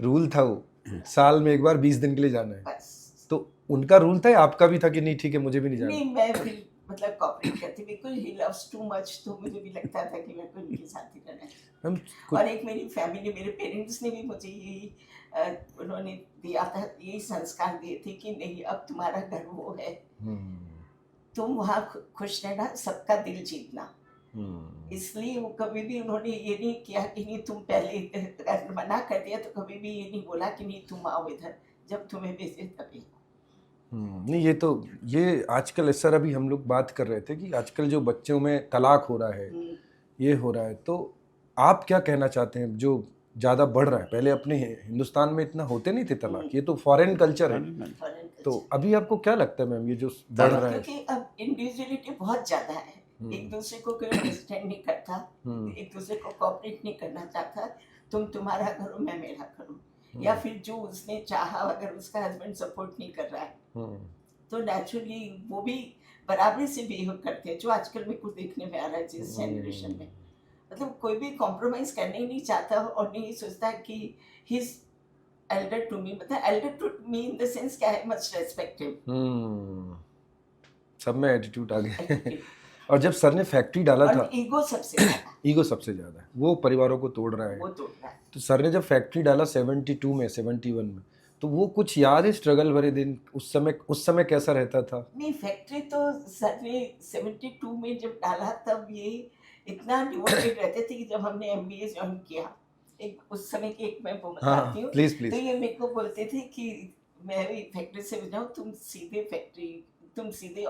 रूल था वो, साल में एक बार 20 दिन के लिए जाना है। बस। तो उनका रूल था या आपका भी था कि नहीं ठीक है मुझे भी नहीं जाना? नहीं, मैं भी मतलब कॉपरेट करती, because he loves too much, तो मुझे भी लगता था कि मैं तो इनके साथ ही रहना है। और एक मेरी फैमिली, मेरे पेरेंट्स ने भी मुझे यही उन्होंने दिया था, यही संस्कार दिए थे कि नहीं, अब तुम्हारा घर वो है, तुम वहाँ खुश रहना, सबका दिल जीतना। इसलिए वो कभी भी उन्होंने ये नहीं किया कि नहीं तुम पहले मना कर दिया, तो कभी भी ये नहीं बोला कि नहीं तुम आओ इधर, जब तुम्हें भेजे तभी। नहीं, ये आजकल सर अभी हम लोग बात कर रहे थे कि आजकल जो बच्चों में तलाक हो रहा है, ये हो रहा है, तो आप क्या कहना चाहते हैं जो ज़्यादा बढ़ रहा है? पहले अपने हिंदुस्तान में इतना होते नहीं थे तलाक, ये तो फॉरेन कल्चर है। तो अभी आपको क्या लगता है मैम ये जो बढ़ रहा है? क्योंकि अब इंडिविजुअलिटी बहुत ज़्यादा है, एक दूसरे को कोई अंडरस्टैंड नहीं करता, एक दूसरे को कोऑपरेट नहीं करना चाहता। तुम तुम्हारा करो, मैं मेरा करूँ, या फिर जो उसने चाहा, अगर उसका हस्बैंड सपोर्ट नहीं कर रहा है तो नेचुरली वो भी बराबरी से बिहेव करते हैं, जो आजकल मेरे को देखने में आ रहा है जिस जनरेशन में। मतलब कोई भी कॉम्प्रोमाइज करने ही नहीं चाहता और नहीं सोचता कि he is elder to me, मतलब elder to me in the sense क्या है, मच रेस्पेक्टेड। सब में एटीट्यूड आ गया। और जब सर ने फैक्ट्री डाला था, ईगो सबसे ज्यादा है, वो परिवारों को तोड़ रहा है। वो तोड़ रहा है। तो सर ने जब फैक्ट्री डाला 72 में 71 में, तो वो कुछ याद है स्ट्रगल भरे दिन उस समय कैसा रहता था? नहीं, फैक्ट्री तो सर ने 72 में जब डाला तब ये इतना डिवोटेड रहते थे कि जब हमने एमबीए ज्वाइन किया, एक उस समय की एक मैं वो बताती हूँ। प्लीज तो प्लीज। ये मेरे को बोलते थे कि मैं भी फैक्ट्री से जाऊँ, तुम सीधे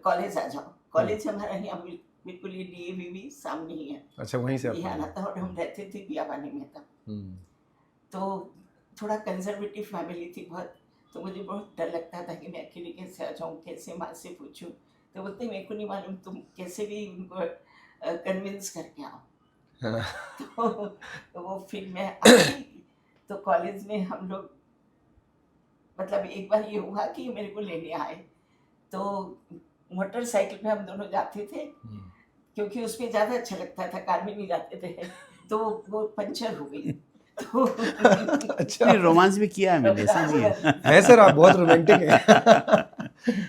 कॉलेज आ जाओ। कॉलेज हमारा यहाँ बिल्कुल ये डीएवी सामने ही है। अच्छा, वहीं से ये आना आप? था, और हम रहते थे बियाबानी में तब। तो थोड़ा कंजर्वेटिव फैमिली थी बहुत, तो मुझे बहुत डर लगता था कि मैं अकेले कैसे आ जाऊँ, कैसे माँ से पूछूं। तो बोलते मेरे को नहीं मालूम, तुम कैसे भी उनको कन्विंस करके आओ। तो वो फिर मैं आई। तो कॉलेज में हम लोग, मतलब एक बार ये हुआ कि मेरे को लेने आए, तो मोटरसाइकिल पे हम दोनों जाते थे, क्योंकि उसमें ज़्यादा अच्छा लगता था, कार में नहीं जाते थे। तो वो पंचर हो गई। तो अच्छा, नहीं, रोमांस भी किया है मैंने, ऐसा नहीं है सर, आप बहुत रोमांटिक हैं।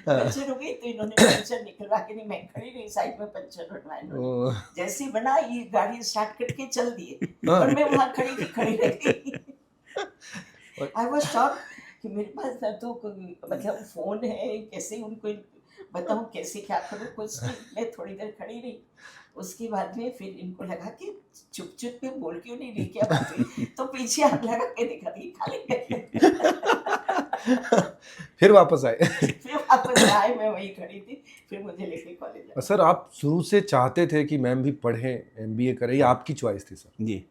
पंचर हो गई, तो इन्होंने पंचर निकलवा के, नहीं मैं खड़ी रही साइड में, पंचर बनवाया इन्होंने। जैसे ही बना, ये गाड़ी स्टार्ट करके चल दिए, और मैं वहाँ खड़ी रह गई। आई वाज शॉक कि मेरे पास ना तो कोई मतलब फोन है, कैसे उनको बताऊं, कैसे क्या करूं, कुछ नहीं। मैं थोड़ी देर खड़ी रही, उसके बाद में फिर इनको लगा कि चुप चुप में बोल क्यों नहीं रही, क्या बात हुई। तो पीछे हाथ लगा के दिखा दी, खा लेंगे। फिर वापस आए। फिर वापस आए, मैं वहीं खड़ी थी, फिर मुझे लेके कॉलेज आए। सर, आप शुरू से चाहते थे कि मैम भी पढ़ें, एमबीए करें, या आपकी चॉइस थी सर? जी,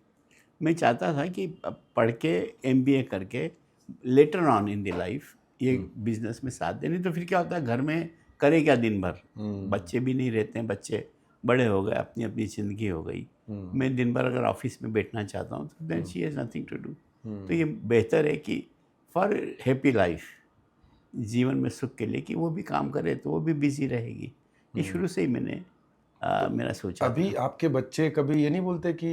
मैं चाहता था कि पढ़ के एमबीए करके later on in the life ये बिजनेस में साथ देने। तो फिर क्या होता है, घर में करे क्या दिन भर, बच्चे भी नहीं रहते हैं, बच्चे बड़े हो गए, अपनी अपनी ज़िंदगी हो गई। मैं दिन भर अगर ऑफिस में बैठना चाहता हूँ तो then she has nothing to do. तो ये बेहतर है कि फॉर हैप्पी लाइफ, जीवन में सुख के लिए, कि वो भी काम करे तो वो भी बिजी रहेगी। ये शुरू से ही मैंने मेरा सोचा अभी था। आपके बच्चे कभी ये नहीं बोलते कि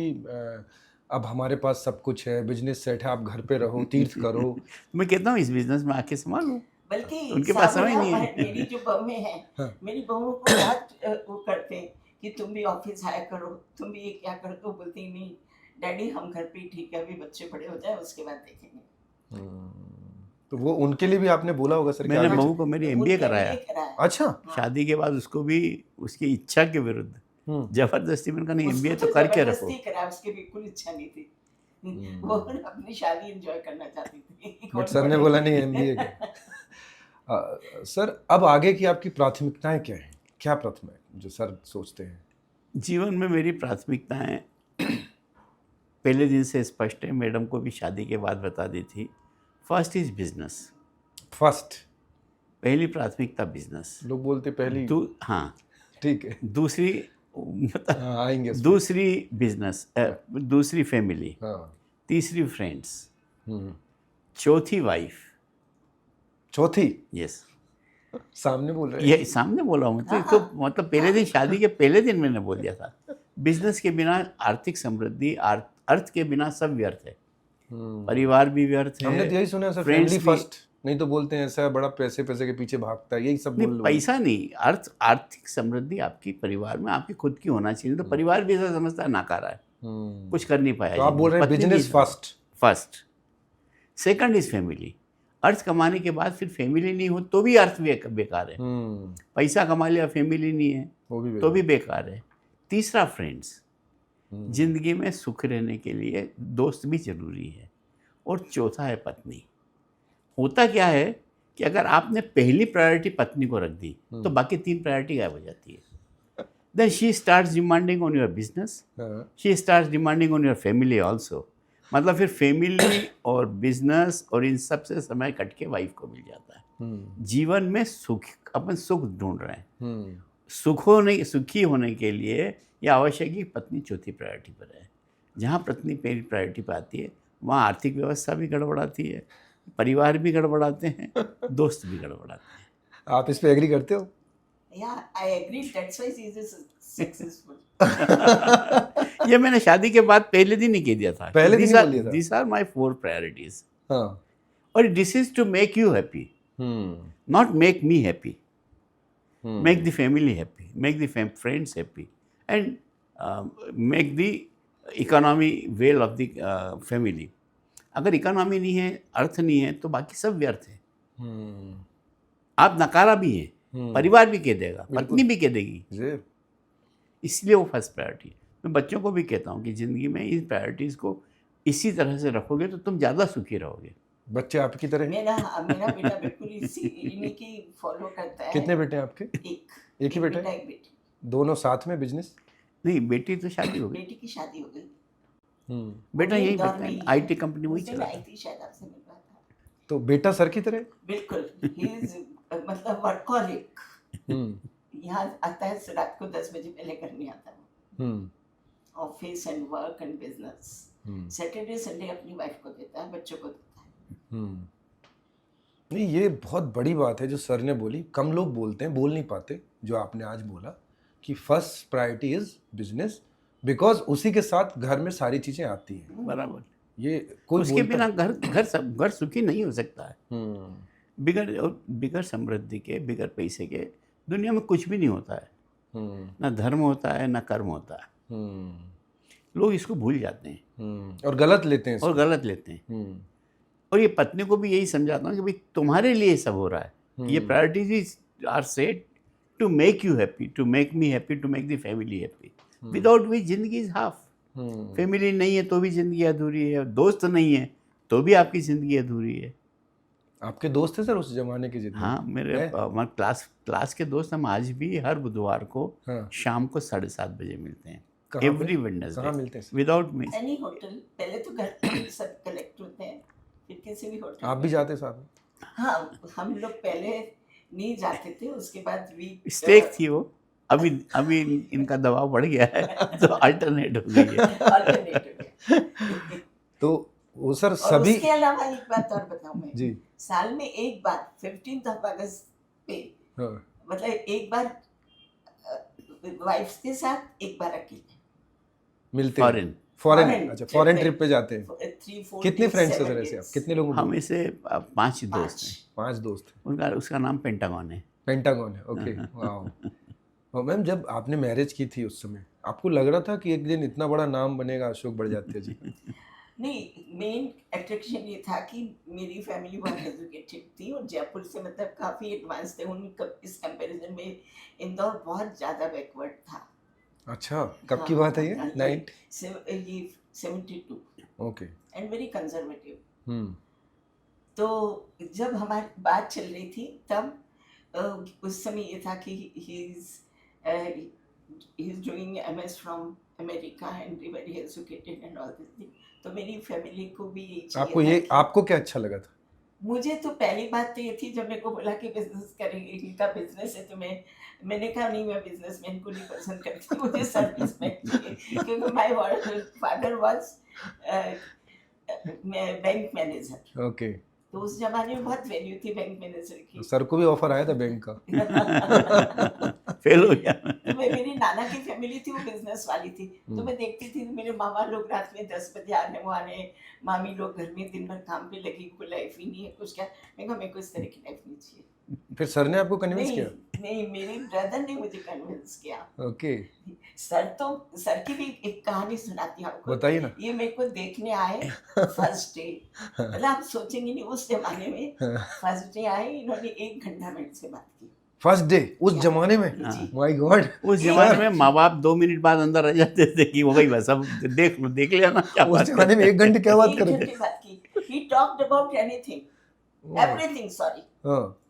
अब हमारे पास सब कुछ है, बिजनेस सेट है, आप घर पे रहो, तीर्थ करो? मैं कहता हूँ इस बिजनेस में आके संभालो, बल्कि उनके पास समय नहीं है। मेरी जो बहुएं हैं, हाँ। मेरी बहुओं को बहुत वो करते हैं कि तुम भी ऑफिस आया करो, तुम भी ये क्या करो। तो बोलती नहीं डैडी, हम घर पे ही ठीक है, अभी बच्चे बड़े हो जाए उसके बाद देखेंगे। तो वो उनके लिए भी आपने बोला होगा सर? मैंने क्या बहू को मेरी एमबीए कराया। अच्छा। शादी के बाद उसको भी उसकी इच्छा के विरुद्ध जबरदस्ती मैंने कहा नहीं, एमबीए तो करके रखो। जबरदस्ती करा, उसकी बिल्कुल इच्छा नहीं थी। वो अपनी शादी एंजॉय करना चाहती थी, बट सर ने बोला नहीं एमबीए। सर, अब आगे की आपकी प्राथमिकताएं क्या हैं? क्या प्रथम है जो सर सोचते हैं? जीवन में मेरी प्राथमिकताएं पहले दिन से स्पष्ट है, मैडम को भी शादी के बाद बता दी थी। First is business. फर्स्ट, पहली प्राथमिकता बिजनेस। लोग बोलते पहली। हाँ, ठीक है। दूसरी मतलब आएंगे उस पे। दूसरी बिजनेस, दूसरी फैमिली, हाँ। तीसरी फ्रेंड्स, चौथी वाइफ। चौथी? यस, सामने बोल रहे ये सामने बोला हूँ। तो मतलब पहले दिन, शादी के पहले दिन मैंने बोल दिया था, बिजनेस के बिना आर्थिक समृद्धि, अर्थ के बिना सब व्यर्थ है। परिवार भी व्यर्थ है। हमने तो यही सुना है सर, फैमिली फर्स्ट। नहीं तो बोलते हैं ऐसा बड़ा पैसे के पीछे भागता है, यही सब बोल। पैसा नहीं, आर्थिक समृद्धि आपकी परिवार में आपकी खुद की होना चाहिए। तो परिवार भी ऐसा समझता है, नाकारा है, कुछ कर नहीं पाया। तो आप बोल रहे हैं business first. Second is family. अर्थ कमाने के बाद फिर फैमिली नहीं हो तो भी अर्थ बेकार है। पैसा कमा लिया, फैमिली नहीं है तो भी बेकार है। तीसरा फ्रेंड्स। जिंदगी में सुख रहने के लिए दोस्त भी जरूरी है। और चौथा है पत्नी। होता क्या है कि अगर आपने पहली प्रायोरिटी पत्नी को रख दी तो बाकी 3 प्रायोरिटी गायब हो जाती है। Then she starts demanding on your business, she starts demanding on your family also. मतलब फिर फैमिली और बिजनेस और इन सब से समय कट के वाइफ को मिल जाता है। जीवन में अपन सुख ढूंढ रहे हैं। सुखी होने के लिए यह आवश्यक है कि पत्नी चौथी प्रायोरिटी पर है। जहाँ पत्नी पहली प्रायोरिटी पर आती है वहाँ आर्थिक व्यवस्था भी गड़बड़ाती है, परिवार भी गड़बड़ाते हैं, दोस्त भी गड़बड़ाते हैं। आप इस पे एग्री करते हो? Yeah, I agree. That's why she is successful. ये मैंने शादी के बाद पहले दिन ही कह दिया था। पहले दिन ही बोल दिया था। These are my 4 priorities. हाँ। और this is to make you happy, not make me happy. Make the family happy, make the friends happy, and make the economy well of the family. अगर इकोनॉमी नहीं है, अर्थ नहीं है, तो बाकी सब व्यर्थ है। हम्म, आप नकारा भी हैं, परिवार भी कह देगा, बिल्कुल। पत्नी भी कह देगी, जी, इसलिए वो फर्स्ट प्रायोरिटी है। मैं बच्चों को भी कहता हूँ कि ज़िंदगी में इन प्रायोरिटीज़ को इसी तरह से रखोगे तो तुम ज़्यादा सुखी रहोगे। बच्चे आपकी तरह हैं? मेरा बेटा बिल्कुल इन्हीं की फॉलो करता है। कितने बेटे हैं आपके? एक ही बेटा है? एक बेटी। दोनों साथ में बिजनेस? नहीं, बेटी तो शादी हो गई, बेटी की शादी हो गई। बेटा वो यही इंदौर करता में है, ही है। आईटी कंपनी वही उस दिन चलाता आई है। थी, शायद आपसे मिल रहा था। तो बेटा सर की तरह? बिल्कुल, ही इज मतलब वर्कहॉलिक। हम्म, यहाँ आता है रात को 10 बजे पहले घर नहीं आता वो। Office and work and business. Saturday Sunday अपनी वाइफ को देता है, बच्चों को देता है। नहीं, ये बहुत बड़ी बात है जो सर ने बोली। कम लोग बोलते हैं, बोल नहीं पाते, जो आपने आज बोला कि first priority is business, because उसी के साथ घर में सारी चीजें आती हैं। बराबर। ये कोई उसके बोलता बिना घर सुखी नहीं हो सकता है। हम्म, बिगर समृद्धि के, बिगर पैसे के दुनिया में कुछ भी नहीं होता है। ना धर्म होता है, ना कर्म होता है। लोग इसको भूल जाते हैं और गलत लेते हैं और इसको। गलत लेते हैं। और ये पत्नी को भी यही समझाता हूँ कि भाई तुम्हारे लिए सब हो रहा है। ये priorities are set to make you happy, to make me happy, to make the family happy. Without which जिंदगी इज हाफ। फैमिली नहीं है तो भी जिंदगी अधूरी है, दोस्त नहीं है तो भी आपकी जिंदगी अधूरी है। आपके दोस्त थे सर उस जमाने के जितने? हाँ, मेरे हमारे क्लास के दोस्त हम आज भी हर बुधवार को हाँ। शाम को 7:30 बजे मिलते हैं। कहाँ पे? एवरी कहाँ वेडनेसडे मिलते हैं sir? Without miss. Any hotel, पहले तो घर पे सब कलेक्ट होते हैं, फिर किसी भी होटल आप भी जाते साथ में? हाँ, हम लोग पहले नहीं जाते थे, उसके बाद स्टेक थी वो, अभी इनका दबाव बढ़ गया है तो अल्टरनेट हो गई है। अल्टरनेटिव। तो वो सर और सभी उसके अलावा एक बात और बताऊं मैं, जी, साल में एक बार 15 अगस्त पे, हाँ, मतलब एक बार वाइफ के साथ, एक बार अकेले मिलते हैं। फॉरेन फॉरेन, अच्छा फॉरेन ट्रिप पे जाते हैं। 3-4 कितने days, फ्रेंड्स हैं 7 सर ऐसे आप? days? कितने लोग? हम ऐसे 5 दोस्त हैं। 5 दोस्त हैं। उसका नाम पेंटागन है। पेंटागन है, ओके, वाओ। और मैम जब आपने मैरिज की थी उस समय आपको लग रहा था कि एक दिन इतना बड़ा नाम बनेगा अशोक बड़जात्या जी? नहीं, मेन अट्रैक्शन ये था कि मेरी फैमिली बहुत एजुकेटेड थी और जयपुर से मतलब काफ़ी एडवांस थे। इस कंपैरिजन में इंदौर बहुत ज़्यादा बैकवर्ड था। अच्छा, कब की बात है ये? 72 ओके। And very conservative. तो जब हमारी बात चल रही थी तब उस समय ये था कि he is doing MS from America and very educated and all this thing. तो मेरी फैमिली को भी यही चाहिए आपको था ये कि- आपको क्या अच्छा लगा था? मुझे तो पहली बात तो ये थी जब मेरे को बोला कि बिजनेस करेंगे, इनका बिजनेस है, तो मैंने कहा नहीं, मैं बिजनेसमैन को नहीं पसंद करती, मुझे सर्विसमैन चाहिए, क्योंकि my father was bank manager. Okay, तो उस जमाने में बहुत वैल्यू थी बैंक मैनेजर की। सर को भी ऑफर आया था बैंक का? फेल हो गया। तो मेरी नाना की फैमिली थी, वो बिजनेस वाली थी। तो मैं देखती थी मेरे मामा लोग रात में 10 बजे आने वाले, मामी लोग घर में दिन भर काम पे लगी, कोई लाइफ ही नहीं है कुछ। क्या मैं कहा, मेरे को इस तरह की लाइफ नहीं चाहिए। फिर सर ने आपको कन्विंस किया? नहीं, मेरे ब्रदर ने मुझे कन्विंस किया। ओके, सर की भी एक कहानी सुनाती हूँ आपको। बताइए ना। ये मेरे को देखने आए फर्स्ट डे, मतलब आप सोचेंगे नहीं उस जमाने में, फर्स्ट डे आए, इन्होंने 1 घंटा मेरे से बात की। फर्स्ट डे उस या- जमाने में? जी। माय गॉड, उस जमाने में माँ बाप 2 मिनट बाद अंदर आ जाते थे कि हो गई बस, अब देख लिया ना क्या उस बात जमाने में 1 घंटे क्या बात 1 कर रहे घंटे बात की। He talked about anything, थे? everything, sorry। हाँ,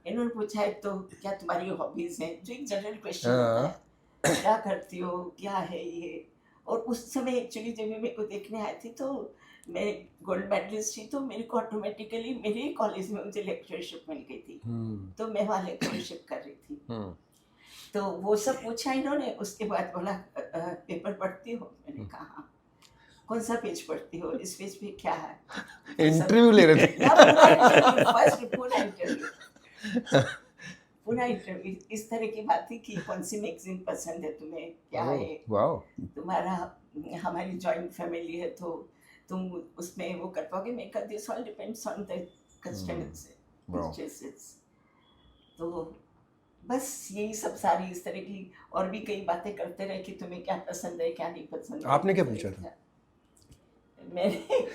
इन्होंने पूछा है तो क्या तुम्हारी हॉबीज हैं, जो एक जनरल क्वेश्चन हाँ। होता है, क्या करती हो, क्या है ये। और उस समय एक्चुअली जब मेरे को देखने आई थी तो मैं गोल्ड मेडलिस्ट थी, तो मेरे को ऑटोमेटिकली मेरे कॉलेज में मुझे लेक्चरशिप मिल गई थी, तो मैं वहाँ लेक्चरशिप कर रही थी। तो वो सब पूछा इन्होंने। उसके बाद बोला पेपर पढ़ती हो? मैंने कहा हाँ। कौन सा पेज पढ़ती हो? इस पेज पे क्या है? इंटरव्यू ले रहे थे? पूरा इंटरव्यू इस तरह की बात थी कि कौन सी मैगजीन पसंद है तुम्हें, क्या है वाओ, तुम्हारा, हमारी जॉइंट फैमिली है तो तुम उसमें वो कर पाओगे। मैं कहती this all depends on the customers. तो बस यही सब सारी इस तरह की और भी कई बातें करते रहे कि तुम्हें क्या पसंद है, क्या नहीं पसंद है। आपने क्या पूछा था? मैंने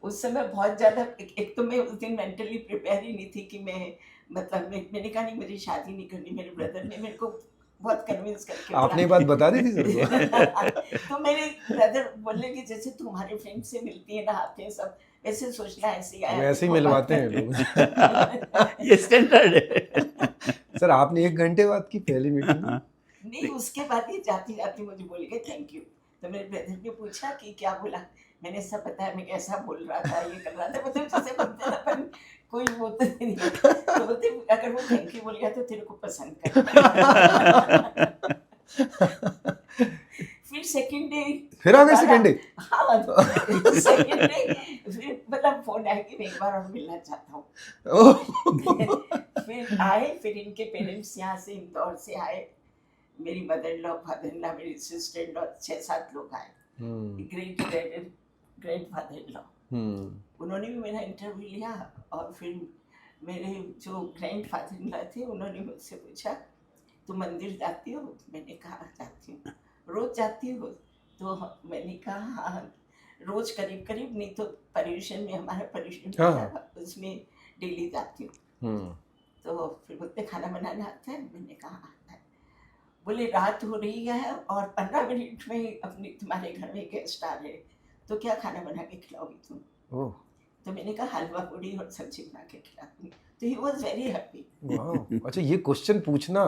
उस समय बहुत ज़्यादा एक तो मैं उस दिन मेंटली प्रिपेयर ही नहीं थी कि मैं मतलब मैंने कहा नहीं मुझे शादी नहीं करनी। मेरे ब्रदर ने मेरे को बहुत कन्विंस करके आपने ये बात बता दी थी सर को? तो मेरे ब्रदर बोले कि जैसे तुम्हारे फ्रेंड से मिलती है नहाते हैं सब ऐसे सोचना ऐसे आया वैसे ही मिलवाते हैं लोग। ये स्टैंडर्ड है। सर आपने 1 घंटे बाद की पहली मीटिंग में? नहीं उसके बाद ही जाती जाती मुझे बोल गए थैंक यू। तो मेरे ब्रदर ने पूछा कि क्या बोला। मैंने सब बताया मैं कैसा बोल रहा था ये कर रहा था मतलब जैसे बोलते हैं ना अपन कोई वो तो नहीं तो बोलते अगर वो थैंक यू बोल गया तो तेरे को पसंद कर। फिर सेकंड डे फिर आ गए सेकंड डे? हाँ सेकंड डे फिर मतलब फोन आया कि मैं एक बार और मिलना चाहता हूँ। फिर आए फिर इनके पेरेंट्स यहाँ से इंदौर से आए। मेरी mother in law father in law मेरी सिस्टर इन लॉ 6-7 लोग आए। ग्रेट फादर इन लॉ उन्होंने भी मेरा इंटरव्यू लिया। और फिर मेरे जो ग्रैंड फादर इन लॉ थे उन्होंने मुझसे पूछा तुम मंदिर जाती हो? मैंने कहा जाती हूँ। रोज जाती हो? तो मैंने कहा हाँ रोज करीब करीब नहीं तो पर्यूषण में हमारा पर्यूषण हाँ। उसमें डेली जाती हूँ। तो फिर बोलते खाना बनाना आता है? मैंने कहा आता है। बोले रात हो रही है और 15 मिनट में अपने तुम्हारे घर में गेस्ट आ रहे तो क्या खाना बना के खिलाओगी तुम? तो मैंने कहा हलवा पूड़ी और सब्जी बना के खिलाऊंगी। तो ही वाज वेरी हैप्पी। अच्छा ये क्वेश्चन पूछना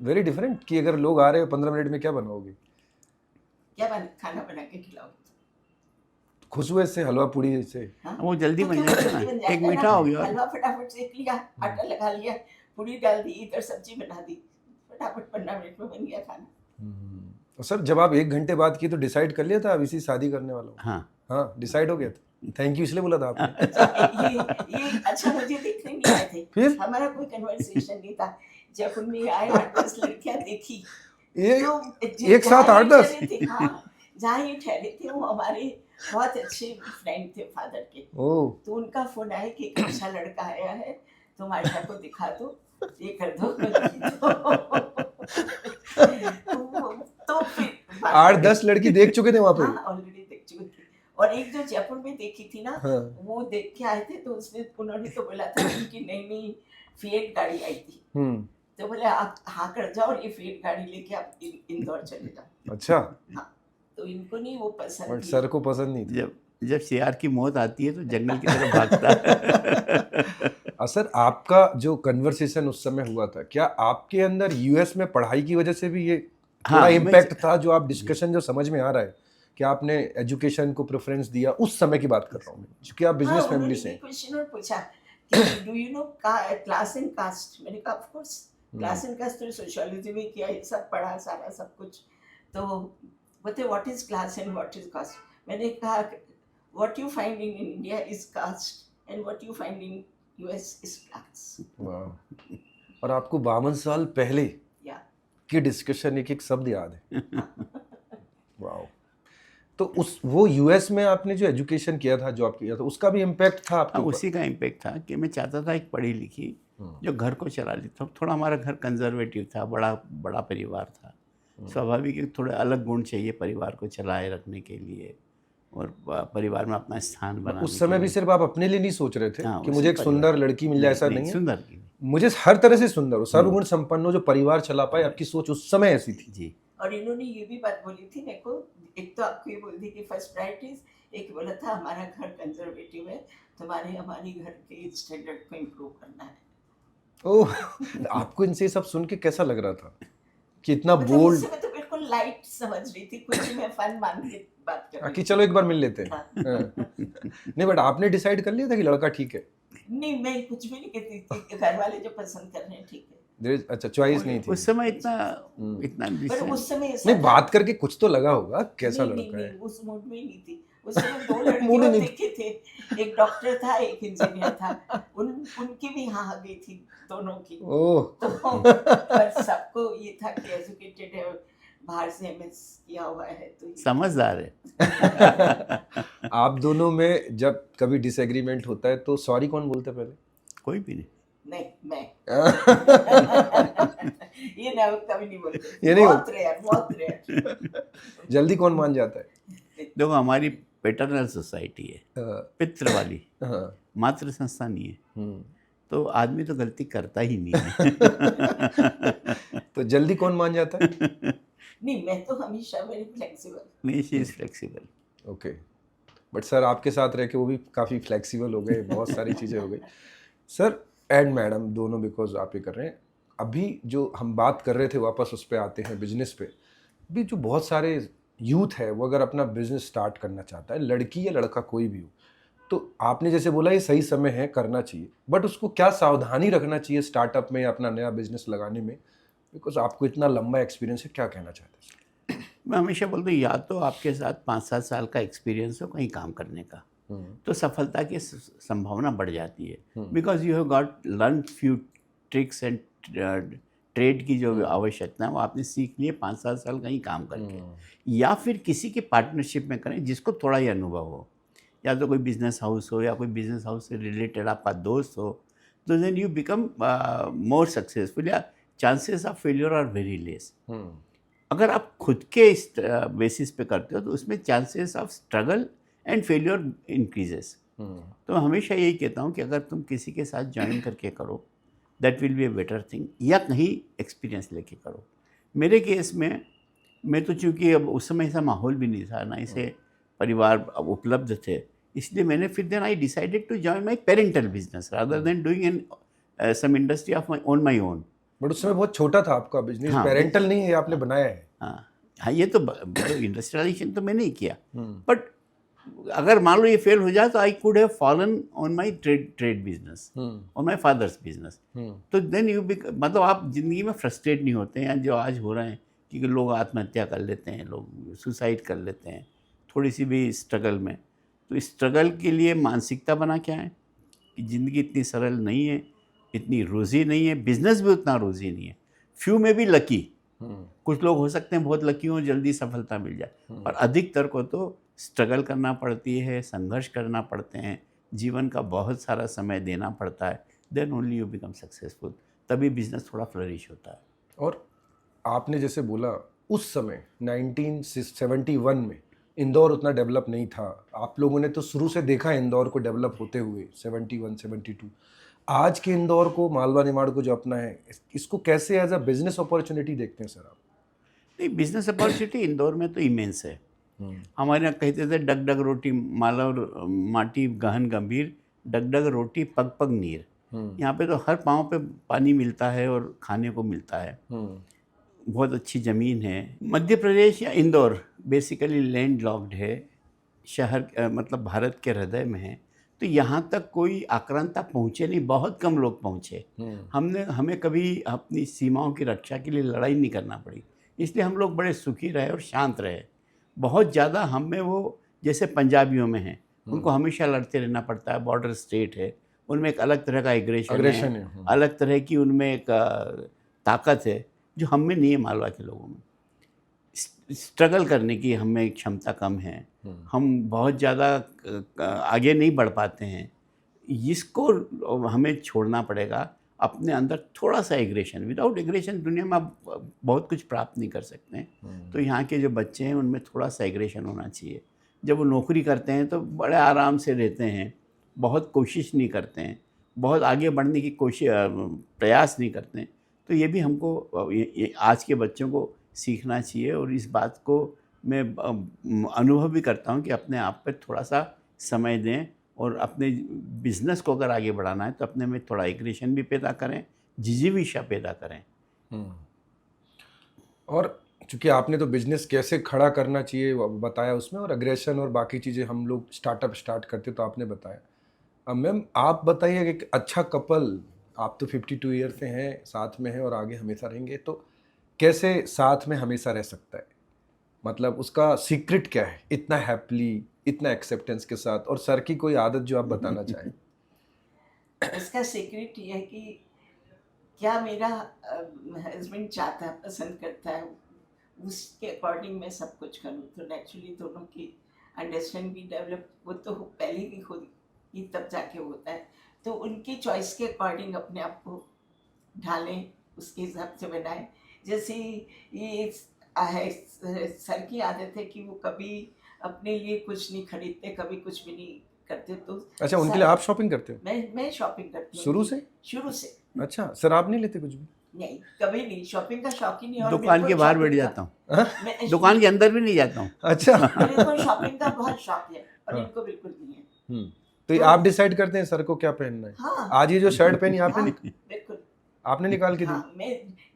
वेरी डिफरेंट कि अगर लोग आ रहे हो 15 मिनट में क्या बनाओगे? क्या खाना बना के खिलाओगी? खुश हुए से हलवा पूड़ी से? हाँ? वो जल्दी तो बन क्यों जाता जल्दी है बन ना, जाता एक है मीठा ना? हो गया। हलवा फटाफट सेक लिया आटा लगा लिया पूड़ी डाल दी इधर सब्जी बना दी फटाफट 15 मिनट में बन गया खाना। सर जब आप 1 घंटे बाद की तो डिसाइड कर लिया था अब इसी शादी करने वाला हूँ? हाँ डिसाइड हो गया था। थैंक यू इसलिए बोला था आपने? ये अच्छा मुझे देखने नहीं आए थे। फिर हमारा कोई कन्वर्सेशन नहीं था। जब उनमें आए 8-10 लड़कियां देखी तो एक साथ 8-10? हाँ जहाँ ये ठहरे थे वो हमारे बहुत अच्छे फ्रेंड थे फादर के। तो उनका फोन आया कि एक अच्छा लड़का आया है तुम आयशा को दिखा दो ये कर दो। तो फिर 8-10 लड़की देख चुके थे वहाँ पे? हाँ ऑलरेडी देख चुके थे। और एक जो जयपुर में देखी थी ना वो देख के आए थे तो उन्होंने तो बोला था कि नई फिएट गाड़ी आई थी। तो बोले आप हाँ कर जाओ और ये फिएट गाड़ी लेके आप इंदौर चले जाओ। अच्छा हाँ तो इनको नहीं वो पसंद बट सर को पसंद नहीं थी। जब शेर की मौत आती है तो जंगल की तरफ भागता है। सर आपका जो कन्वर्सेशन उस समय हुआ था क्या आपके अंदर यूएस में पढ़ाई की वजह से भी ये थोड़ा इम्पैक्ट था जो आप डिस्कशन जो समझ में आ रहा है कि आपने एजुकेशन को प्रेफरेंस दिया उस समय की बात कर रहा हूँ मैं क्योंकि आप बिजनेस फैमिली से हैं। क्वेश्चन और पूछा कि do you know class and caste? मैंने कहा of course class and caste तो सोशियोलॉजी में किया ये सब पढ़ा सारा सब कुछ। तो बोलते what is class and what is caste? मैंने कहा what you find in India is caste and what you find in US is class. और आपको 52 साल पहले की डिस्कशन एक शब्द याद है। वाओ। तो वो यूएस में आपने जो एजुकेशन किया था जो आप किया था उसका भी इम्पैक्ट था आपके ऊपर? उसी का इम्पैक्ट था कि मैं चाहता था एक पढ़ी लिखी जो घर को चला ली। थोड़ा हमारा घर कंजर्वेटिव था, बड़ा परिवार था। स्वाभाविक है थोड़े अलग गुण चाहिए परिवार को चलाए रखने के लिए और परिवार में अपना स्थान बनाने। उस समय भी सिर्फ आप अपने लिए नहीं सोच रहे थे कि मुझे एक सुंदर लड़की मिल जाए, ऐसा नहीं है? सुंदर की मुझे हर तरह से सुंदर हो, सर्वगुण संपन्न हो, जो परिवार चला पाए। आपकी सोच उस समय ऐसी थी जी। और इन्होंने ये भी बात बोली थी मेरे को, एक तो आपको ये बोल दी कि फर्स्ट प्रायोरिटीज, एक बोला था हमारा घर कंजर्वेटिव है, तुम्हारे हमारी घर के स्टैंडर्ड को इम्प्रूव करना है। ओह, आपको इनसे सब सुन के कैसा लग रहा था कि इतना बोल्ड? मैं तो बिल्कुल लाइट समझ रही थी, कुछ मैं फन मान के बात कर रही थी कि चलो एक बार मिल लेते हैं। नहीं बट आपने डिसाइड कर लिया था कि लड़का ठीक है? नहीं, मैं कुछ भी नहीं कहती थी, घर वाले जो पसंद कर रहे हैं ठीक है। अच्छा, चॉइस नहीं थी उस समय इतना पर उस समय नहीं, बात करके कुछ तो लगा होगा कैसा लड़का है। उस मूड में ही नहीं थी। उस समय 2 लड़कियां देखे थे, एक डॉक्टर था एक इंजीनियर था, उनकी भी हाँ गई थी दोनों की। तो पर सबको ये था कि एजुकेटेड है, बाहर से एमएस किया हुआ है तो समझदार है। आप दोनों में जब कभी डिसएग्रीमेंट होता है तो सॉरी कौन बोलते पहले? कोई भी नहीं, मैं ये ना कभी नहीं बोलते, ये नहीं बहुत रेयर। जल्दी कौन मान जाता है? देखो हमारी पेटर्नल सोसाइटी है, हाँ, पितृ वाली, हाँ, मातृ संस्था नहीं है। हम्म। तो आदमी तो गलती करता ही नहीं है। तो जल्दी कौन मान जाता है? नहीं, मैं तो हमेशा वेरी फ्लेक्सिबल। नहीं, she is flexible. Okay, but sir आपके साथ रह के वो भी काफ़ी फ्लेक्सिबल हो गए, बहुत सारी चीज़ें हो गई सर एंड मैडम दोनों, बिकॉज आप ये कर रहे हैं। अभी जो हम बात कर रहे थे वापस उस पर आते हैं, बिजनेस पे। अभी जो बहुत सारे यूथ है वो अगर अपना बिजनेस स्टार्ट करना चाहता है, लड़की या लड़का कोई भी हो, तो आपने जैसे बोला ये सही समय है, करना चाहिए, बट उसको क्या सावधानी रखना चाहिए स्टार्टअप में या अपना नया बिजनेस लगाने में? बिकॉज आपको इतना लंबा एक्सपीरियंस है, क्या कहना चाहते हैं मैं हमेशा बोलता हूँ, या तो आपके साथ 5-7 साल का एक्सपीरियंस हो कहीं काम करने का, तो सफलता की संभावना बढ़ जाती है। Because you have got learn few tricks and trade की जो आवश्यकता है वो आपने सीख लिए 5-7 साल कहीं काम करके, या फिर किसी के पार्टनरशिप में करें जिसको थोड़ा ही अनुभव हो, या तो कोई बिजनेस हाउस हो या कोई बिजनेस हाउस से रिलेटेड आपका दोस्त हो, तो then you become more successful, या chances of failure are very less. अगर आप खुद के इस बेसिस पे करते हो तो उसमें chances of struggle and failure increases. तो मैं हमेशा यही कहता हूँ कि अगर तुम किसी के साथ ज्वाइन करके करो, that will be a better thing, या कहीं एक्सपीरियंस लेके करो। मेरे केस में मैं तो चूँकि अब उस समय ऐसा माहौल भी नहीं था, ना इसे परिवार अब उपलब्ध थे, इसलिए मैंने फिर then I decided to join my parental business rather than doing an some industry of my on my own. But उस समय बहुत छोटा था आपका बिजनेस, हाँ, पेरेंटल नहीं है, आपने बनाया है। हाँ हाँ, ये तो इंडस्ट्रियलाइजेशन तो मैंने ही किया, बट अगर मान लो ये फेल हो जाए तो I could have fallen on my trade business, on my father's business. तो देन यू मतलब आप ज़िंदगी में फ्रस्ट्रेट नहीं होते हैं, जो आज हो रहे हैं कि लोग आत्महत्या कर लेते हैं, लोग सुसाइड कर लेते हैं थोड़ी सी भी स्ट्रगल में। तो स्ट्रगल के लिए मानसिकता बना क्या है कि ज़िंदगी इतनी सरल नहीं है, इतनी रोज़ी नहीं है, बिजनेस भी उतना रोज़ी नहीं है। फ्यू में भी लकी, कुछ लोग हो सकते हैं बहुत लकी हों, जल्दी सफलता मिल जाए, और अधिकतर को तो स्ट्रगल करना पड़ती है, संघर्ष करना पड़ते हैं, जीवन का बहुत सारा समय देना पड़ता है, then only you become successful, तभी बिजनेस थोड़ा फ्लरिश होता है। और आपने जैसे बोला उस समय 1971 में इंदौर उतना डेवलप नहीं था, आप लोगों ने तो शुरू से देखा इंदौर को डेवलप होते हुए 71 72। आज के इंदौर को, मालवा निमाड़ को जो अपना है, इसको कैसे एज अ बिजनेस अपॉर्चुनिटी देखते हैं सर आप? नहीं, बिजनेस अपॉर्चुनिटी इंदौर में तो इमेंस है। हमारे यहाँ कहते थे डग डग रोटी मालव माटी गहन गंभीर, डग डग रोटी पग पग नीर। यहाँ पे तो हर पाँव पे पानी मिलता है और खाने को मिलता है, बहुत अच्छी ज़मीन है। मध्य प्रदेश या इंदौर बेसिकली लैंड लॉक्ड है, शहर मतलब भारत के हृदय में है, तो यहाँ तक कोई आक्रांता पहुँचे नहीं, बहुत कम लोग पहुँचे। हमें कभी अपनी सीमाओं की रक्षा के लिए लड़ाई नहीं करना पड़ी, इसलिए हम लोग बड़े सुखी रहे और शांत रहे। बहुत ज़्यादा हम में वो जैसे पंजाबियों में हैं, उनको हमेशा लड़ते रहना पड़ता है, बॉर्डर स्टेट है, उनमें एक अलग तरह का एग्रेशन है, अलग तरह की उनमें एक ताकत है जो हम में नहीं है, मालवा के लोगों में। स्ट्रगल करने की हमें क्षमता कम है, हम बहुत ज़्यादा आगे नहीं बढ़ पाते हैं, इसको हमें छोड़ना पड़ेगा। अपने अंदर थोड़ा सा एग्रेशन, विदाउट एग्रेशन दुनिया में आप बहुत कुछ प्राप्त नहीं कर सकते हैं। तो यहाँ के जो बच्चे हैं उनमें थोड़ा सा एग्रेशन होना चाहिए। जब वो नौकरी करते हैं तो बड़े आराम से रहते हैं, बहुत कोशिश नहीं करते हैं, बहुत आगे बढ़ने की प्रयास नहीं करते हैं। तो ये भी हमको ये आज के बच्चों को सीखना चाहिए, और इस बात को मैं अनुभव भी करता हूँ कि अपने आप पर थोड़ा सा समय दें, और अपने बिजनेस को अगर आगे बढ़ाना है तो अपने में थोड़ा एग्रेशन भी पैदा करें, जिजीविषा पैदा करें। और चूँकि आपने तो बिजनेस कैसे खड़ा करना चाहिए बताया उसमें, और अग्रेशन और बाकी चीज़ें हम लोग स्टार्टअप स्टार्ट करते तो आपने बताया। अब मैम आप बताइए कि एक अच्छा कपल, आप तो 52 ईयर से हैं, साथ में हैं और आगे हमेशा रहेंगे, तो कैसे साथ में हमेशा रह सकता है? मतलब उसका सीक्रेट क्या है, इतना हैप्पीली, इतना एक्सेप्टेंस के साथ? और सर की कोई आदत जो आप बताना चाहें? इसका सीक्रेट ये है कि क्या मेरा हस्बैंड चाहता है, पसंद करता है, उसके अकॉर्डिंग मैं सब कुछ करूँ। तो नेचुरली दोनों की अंडरस्टैंडिंग भी डेवलप, वो तो पहले ही खुद ही तब जाके होता है। तो उनकी चॉइस के अकॉर्डिंग अपने आप को ढालें, उसके हिसाब से बनाएं। जैसे ये है, सर की आदत है कि वो कभी अपने लिए कुछ नहीं खरीदते, कभी कुछ भी नहीं करते। तो अच्छा, उनके लिए आप शॉपिंग करते हो मैं शॉपिंग करती हूँ शुरू से? शुरू से। अच्छा, सर आप नहीं लेते कुछ भी? नहीं, कभी नहीं, शॉपिंग का शौक ही नहीं। और दुकान मेरे के को बाहर बैठ shopping जाता हूँ, मैं दुकान के अंदर भी नहीं जाता हूँ। अच्छा। मेरे को शॉपिंग का बहुत शौक है और हाँ। इनको बिल्कुल नहीं है। तो ये आप डिसाइड करते हैं सर को क्या पहनना है? हाँ आज ये जो शर्ट पहनी आपने हाँ, बिल्कुल। आपने निकाल के दी? हाँ, मैं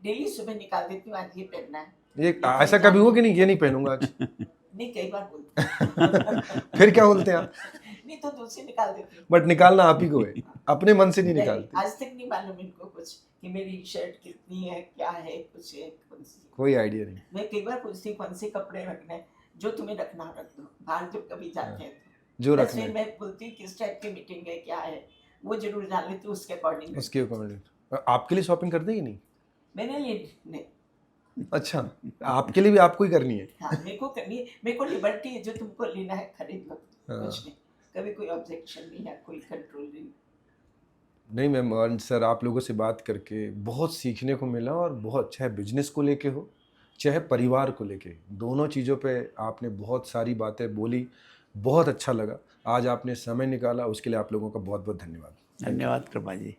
डेली सुबह निकाल देती हूँ, आज ये पहनना है। ये ऐसा कभी हुआ कि नहीं ये नहीं पहनूंगा आज? नहीं, कई बार बोलते हैं। फिर क्या बोलते हैं आप? नहीं तो दूसरी निकाल देती हूँ। बट निकालना आप ही को है, अपने मन से नहीं नहीं, निकालते। आज तक नहीं मालूम इनको कुछ कि मेरी शर्ट कितनी है, क्या है, कुछ है, कौन सी। कोई आइडिया नहीं। मैं कई बार पूछती हूँ कौन से कपड़े रखने हैं, जो तुम्हें रखना रख दो, बाहर जब कभी जाते हैं तो। जो बस रखना फिर है मैं बोलती हूँ किस टाइप की मीटिंग है, क्या है, वो जरूर जान लेती हूँ, उसके अकॉर्डिंग। उसके अकॉर्डिंग। आपके लिए शॉपिंग करते हैं कि नहीं? मैंने लिए नहीं। अच्छा, आपके लिए भी आपको ही करनी है? हाँ, मेरे को करनी है, मेरे को लिबर्टी है, जो तुमको लेना है खरीद लो, हाँ। कुछ नहीं, कभी कोई ऑब्जेक्शन नहीं है, कोई कंट्रोल नहीं। नहीं मैम, और सर आप लोगों से बात करके बहुत सीखने को मिला, और बहुत, चाहे बिजनेस को लेके हो चाहे परिवार को लेके, दोनों चीज़ों पे आपने बहुत सारी बातें बोली, बहुत अच्छा लगा। आज आपने समय निकाला, उसके लिए आप लोगों का बहुत बहुत धन्यवाद। धन्यवाद कृपा जी।